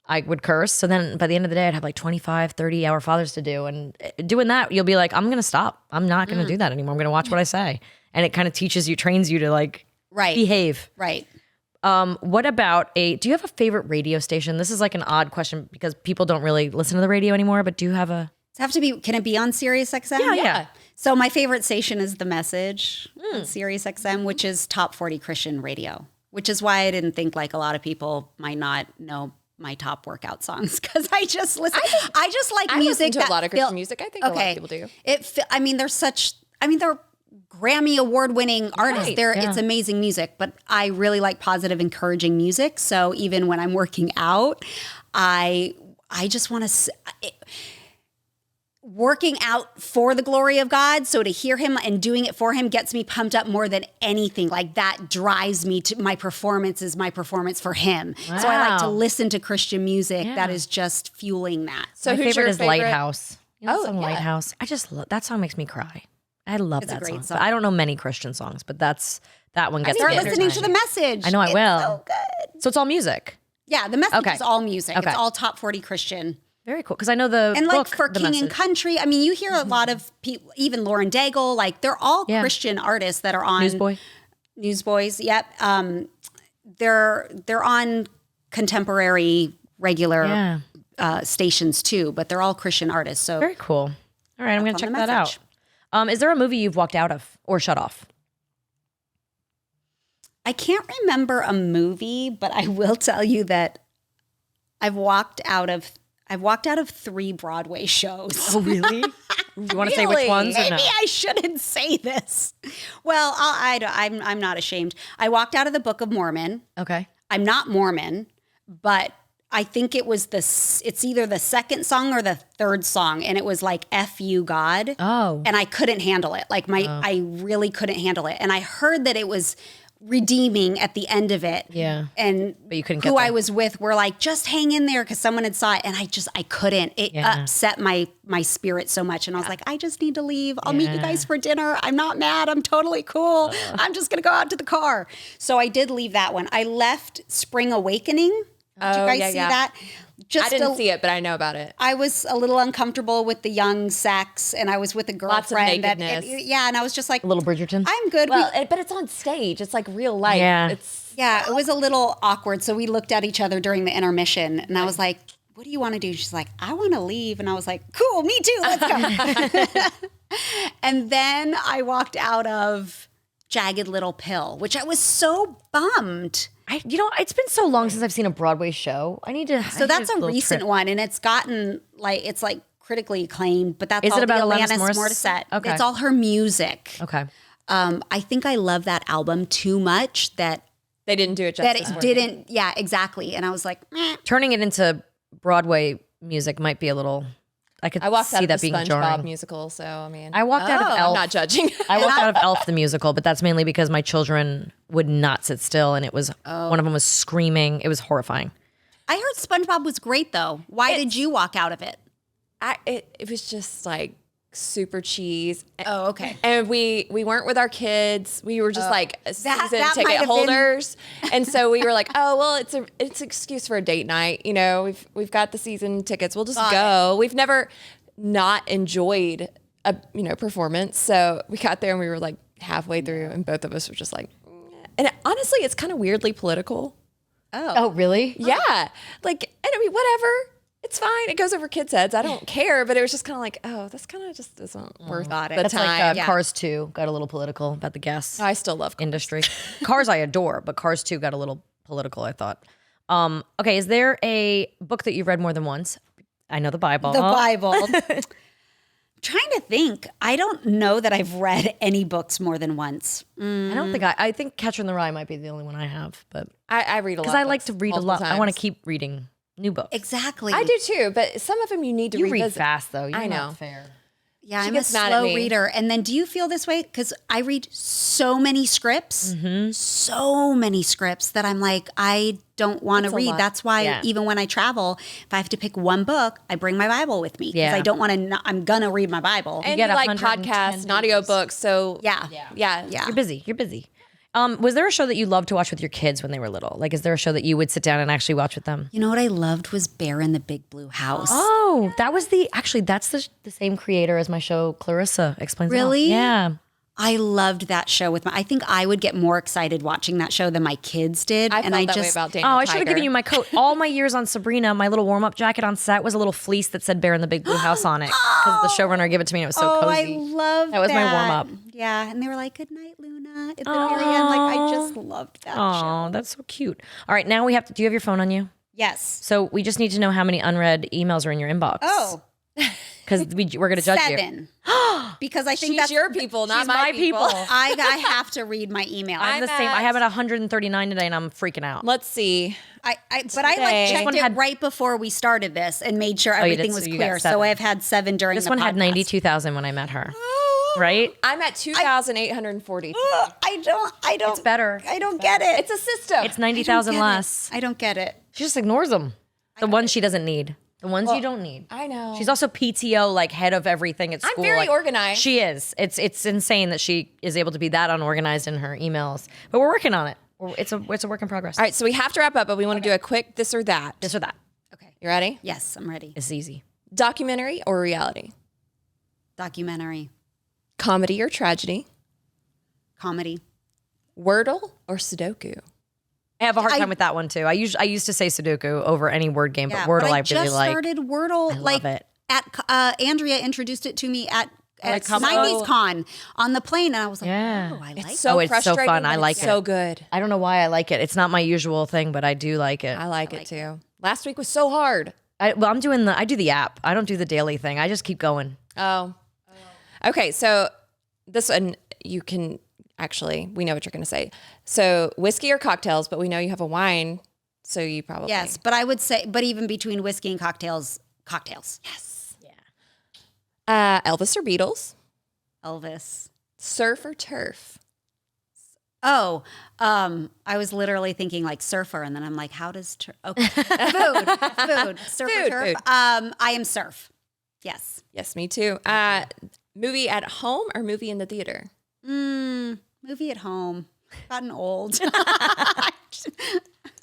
I would curse. So then by the end of the day, I'd have like 25, 30-hour fathers to do. And doing that, you'll be like, I'm going to stop. I'm not going to do that anymore. I'm going to watch what I say. And it kind of trains you to like behave. Right. What about do you have a favorite radio station? This is like an odd question because people don't really listen to the radio anymore, but do you have a... Can it be on Sirius XM? Yeah. So my favorite station is The Message on Sirius XM, which is top 40 Christian radio, which is why I didn't think like a lot of people might not know my top workout songs because I just listen. I just like music. Listen to a lot of Christian music. I think a lot of people do. They're Grammy award-winning artists. It's amazing music, but I really like positive, encouraging music. So even when I'm working out, I just want to working out for the glory of God. So to hear him and doing it for him gets me pumped up more than anything. Like that drives me to my performance is my performance for him. Wow. So I like to listen to Christian music that is just fueling that. So My who's favorite your is favorite? Lighthouse. Lighthouse. I just that song makes me cry. I love that a great song. song. But I don't know many Christian songs, but that one gets Start me listening to energized. The Message. I know I It's will. so good. So it's all music. Yeah, The Message Okay. is all music. Okay. It's all top 40 Christian. Very cool. Because I know the And book, like for The King and Message. Country, I mean, you hear a lot of people, even Lauren Daigle, like they're all Christian artists that are on Newsboy. Newsboys. Yep. They're on contemporary regular stations too, but they're all Christian artists. So Very cool. All right, I'm going to on check The that out. Is there a movie you've walked out of or shut off? I can't remember a movie, but I will tell you that I've walked out of 3 Broadway shows. Oh, really? Do you want to say which ones? Or Maybe no? I shouldn't say this. Well, I'm not ashamed. I walked out of the Book of Mormon. Okay. I'm not Mormon, but I think it's either the second song or the third song. And it was like, F you, God. Oh. And I couldn't handle it. Like I really couldn't handle it. And I heard that it was redeeming at the end of it. Yeah. And But you couldn't who get I there. was with were like, just hang in there because someone had saw it. And I couldn't. It upset my spirit so much. And I was like, I just need to leave. I'll meet you guys for dinner. I'm not mad. I'm totally cool. I'm just going to go out to the car. So I did leave that one. I left Spring Awakening. Did you guys see that? I didn't see it, but I know about it. I was a little uncomfortable with the young sex, and I was with a Lots of girlfriend. nakedness. And I was just like, A little Bridgerton? I'm good. Well, but it's on stage. It's like real life. Yeah. It was a little awkward. So we looked at each other during the intermission, and I was like, what do you want to do? She's like, I want to leave. And I was like, cool, me too. Let's go. And then I walked out of Jagged Little Pill, which I was so bummed. It's been so long since I've seen a Broadway show. I need to. So that's a recent one, and it's gotten it's critically acclaimed. But that's Is all it about the Alanis Alanis Morissette? Morissette. Okay. It's all her music. Okay. I think I love that album too much that They didn't do it that justice. it didn't. Yeah, exactly. And I was like, meh. Turning it into Broadway music might be a little. could I walked see out of that the being SpongeBob jarring. musical, so I mean, I walked out of I'm Elf. not judging. I walked out of Elf the musical, but that's mainly because my children would not sit still, and it was one of them was screaming. It was horrifying. I heard SpongeBob was great though. Why did you walk out of it? It was just like super cheese. Oh, okay. And we weren't with our kids. We were just like season that might ticket have holders, and so we were like, oh well, it's an excuse for a date night. You know, we've got the season tickets. We'll just go. We've never not enjoyed a performance, so we got there and we were like halfway through, and both of us were just like, and honestly, it's kind of weirdly political. Oh, really? Yeah, like, and I mean, whatever. It's fine. It goes over kids' heads. I don't care. But it was just kind of like, oh, this kind of just isn't worth the That's time. like Cars 2 got a little political about the gas I still love Cars. industry. Cars I adore, but Cars 2 got a little political, I thought. Okay, is there a book that you've read more than once? I know the Bible. The Bible. Trying to think. I don't know that I've read any books more than once. I don't think I think Catcher in the Rye might be the only one I have, but I read a lot. because I like to read a lot. Times. I want to keep reading new books. Exactly. I do too, but some of them you need to You revisit. read fast though. You're I know. not fair. Yeah, She I'm a gets mad at slow me. reader. And then do you feel this way? Because I read so many scripts, so many scripts that I'm like, I don't want to It's a read. lot. That's why Yeah. even when I travel, if I have to pick one book, I bring my Bible with me. Because Yeah. I don't want to, I'm going to read my Bible. And get you like 110 podcasts, and audiobooks. So yeah. yeah. You're busy. You're busy. Was there a show that you loved to watch with your kids when they were little? Like, is there a show that you would sit down and actually watch with them? You know what I loved was Bear in the Big Blue House. Oh, that's the same creator as my show, Clarissa Explains It All. Really? Yeah. I loved that show with I think I would get more excited watching that show than my kids did. I felt that way about Daniel Oh, I should have Tiger. given you my coat. All my years on Sabrina, my little warm-up jacket on set was a little fleece that said Bear in the Big Blue House on it. Because the showrunner gave it to me and it was so cozy. I love That was my warm-up. Yeah, and they were like, "Good night, Luna." At the very end, like I just loved that show. Oh, that's so cute. All right, now we have to. Do you have your phone on you? Yes. So we just need to know how many unread emails are in your inbox. Oh, because we're going to judge you. 7. Because I think She's that's your people, not She's my my people. I have to read my email. I'm the same. I have it 139 today, and I'm freaking out. Let's see. But I like Today. checked one it had- right before we started this and made sure you did, everything so was you got clear. 7. So I've had 7 during This the one had podcast. 92,000 when I met her. Right? I'm at 2,840. I don't. It's better. I don't get it. It's a system. It's 90,000 less. I don't get it. She just ignores them. The ones she doesn't need. The ones you don't need. I know. She's also PTO, like head of everything at I'm school. very like, organized. She is. It's insane that she is able to be that unorganized in her emails. But we're working on it. It's a work in progress. All right, so we have to wrap up, but we want to do a quick this or that. This or that. Okay. You ready? Yes, I'm ready. It's easy. Documentary or reality? Documentary, Comedy or tragedy? comedy. Wordle or Sudoku? I have a hard time with that one too. I used to say Sudoku over any word game, Yeah, but Wordle I just really like. started Wordle. I like love it. at Andrea introduced it to me at like 90s Con on the plane, and I was like, Yeah. oh, I like It's it. so Oh, it's so frustrating. fun. but I like it's so it. good. I don't know why I like it. It's not my usual thing, but I do like it. I like it too. Last week was so hard. I do the app. I don't do the daily thing. I just keep going. Oh. Okay, so this one you can actually, we know what you're going to say. So whiskey or cocktails, but we know you have a wine, so you probably. Yes, but I would say, but even between whiskey and cocktails. Yes. Yeah. Elvis or Beatles? Elvis. Surf or turf? Oh, I was literally thinking like surfer, and then I'm like, how does okay. food, surf or Food, turf? food. I am surf. Yes. Yes, me too. Movie at home or movie in the theater? Movie at home. Gotten old.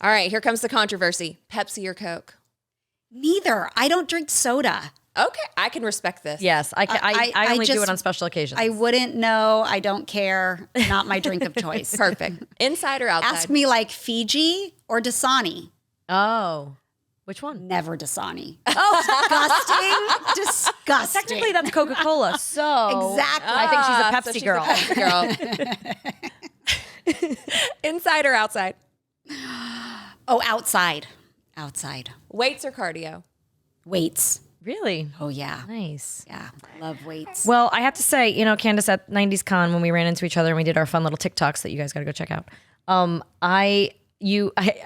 All right, here comes the controversy. Pepsi or Coke? Neither. I don't drink soda. Okay, I can respect this. Yes, I only do just- it on special occasions. I wouldn't know. I don't care. Not my drink of choice. Perfect. Inside or outside? Ask me like Fiji or Dasani. Oh, which one? Never Dasani. Oh, disgusting. Technically, that's Coca-Cola. So Exactly. I think she's a So Pepsi she's girl. a Pepsi girl. Inside or outside? Oh, outside. Outside. Weights or cardio? Weights. Really? Oh, yeah. Nice. Yeah. Love weights. Well, I have to say, Candace, at 90s Con, when we ran into each other and we did our fun little TikToks that you guys got to go check out, I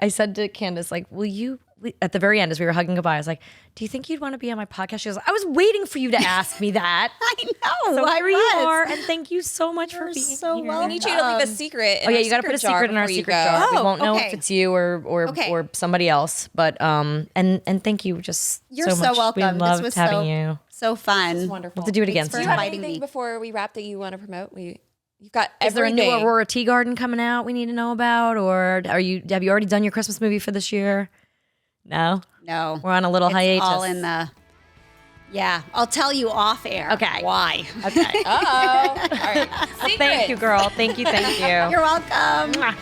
said to Candace, like, will you at the very end, as we were hugging goodbye, I was like, "Do you think you'd want to be on my podcast?" She goes, "I was waiting for you to ask me that." I know. So here you was. are, and thank you so much for You're being so here. welcome. We need you to leave a secret. Oh yeah, you got to put a secret in our secret jar. We won't know okay. if it's you or somebody else. But and thank you just You're so so much. welcome. We loved This was having you. so fun. It's wonderful. We'll have to do it again. Thanks for Do you have inviting anything me. before we wrap that you want to promote? You've got Is there a new everything. Aurora Tea Garden coming out we need to know about, or have you already done your Christmas movie for this year? No, No, we're on a little it's hiatus. all in the. Yeah, I'll tell you off air. Okay. Why? Okay. Oh, all right. Thank you, girl. Thank you. Thank you. You're welcome. Mwah.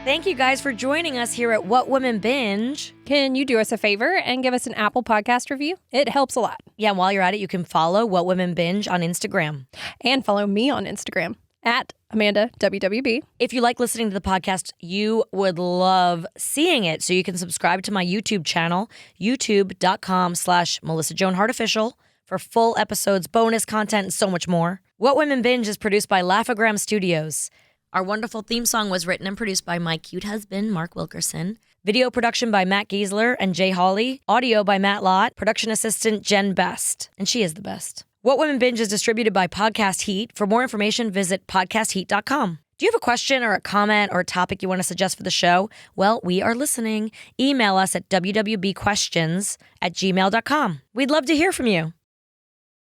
Thank you guys for joining us here at What Women Binge. Can you do us a favor and give us an Apple Podcast review? It helps a lot. Yeah, and while you're at it, you can follow What Women Binge on Instagram. And follow me on Instagram at Amanda WWB. If you like listening to the podcast, you would love seeing it. So you can subscribe to my YouTube channel, youtube.com/Melissa Joan Hart Official, for full episodes, bonus content, and so much more. What Women Binge is produced by Laugh-O-Gram Studios. Our wonderful theme song was written and produced by my cute husband, Mark Wilkerson. Video production by Matt Giesler and Jay Hawley. Audio by Matt Lott. Production assistant Jen Best. And she is the best. What Women Binge is distributed by Podcast Heat. For more information, visit podcastheat.com. Do you have a question or a comment or a topic you want to suggest for the show? Well, we are listening. Email us at wwbquestions@gmail.com. We'd love to hear from you.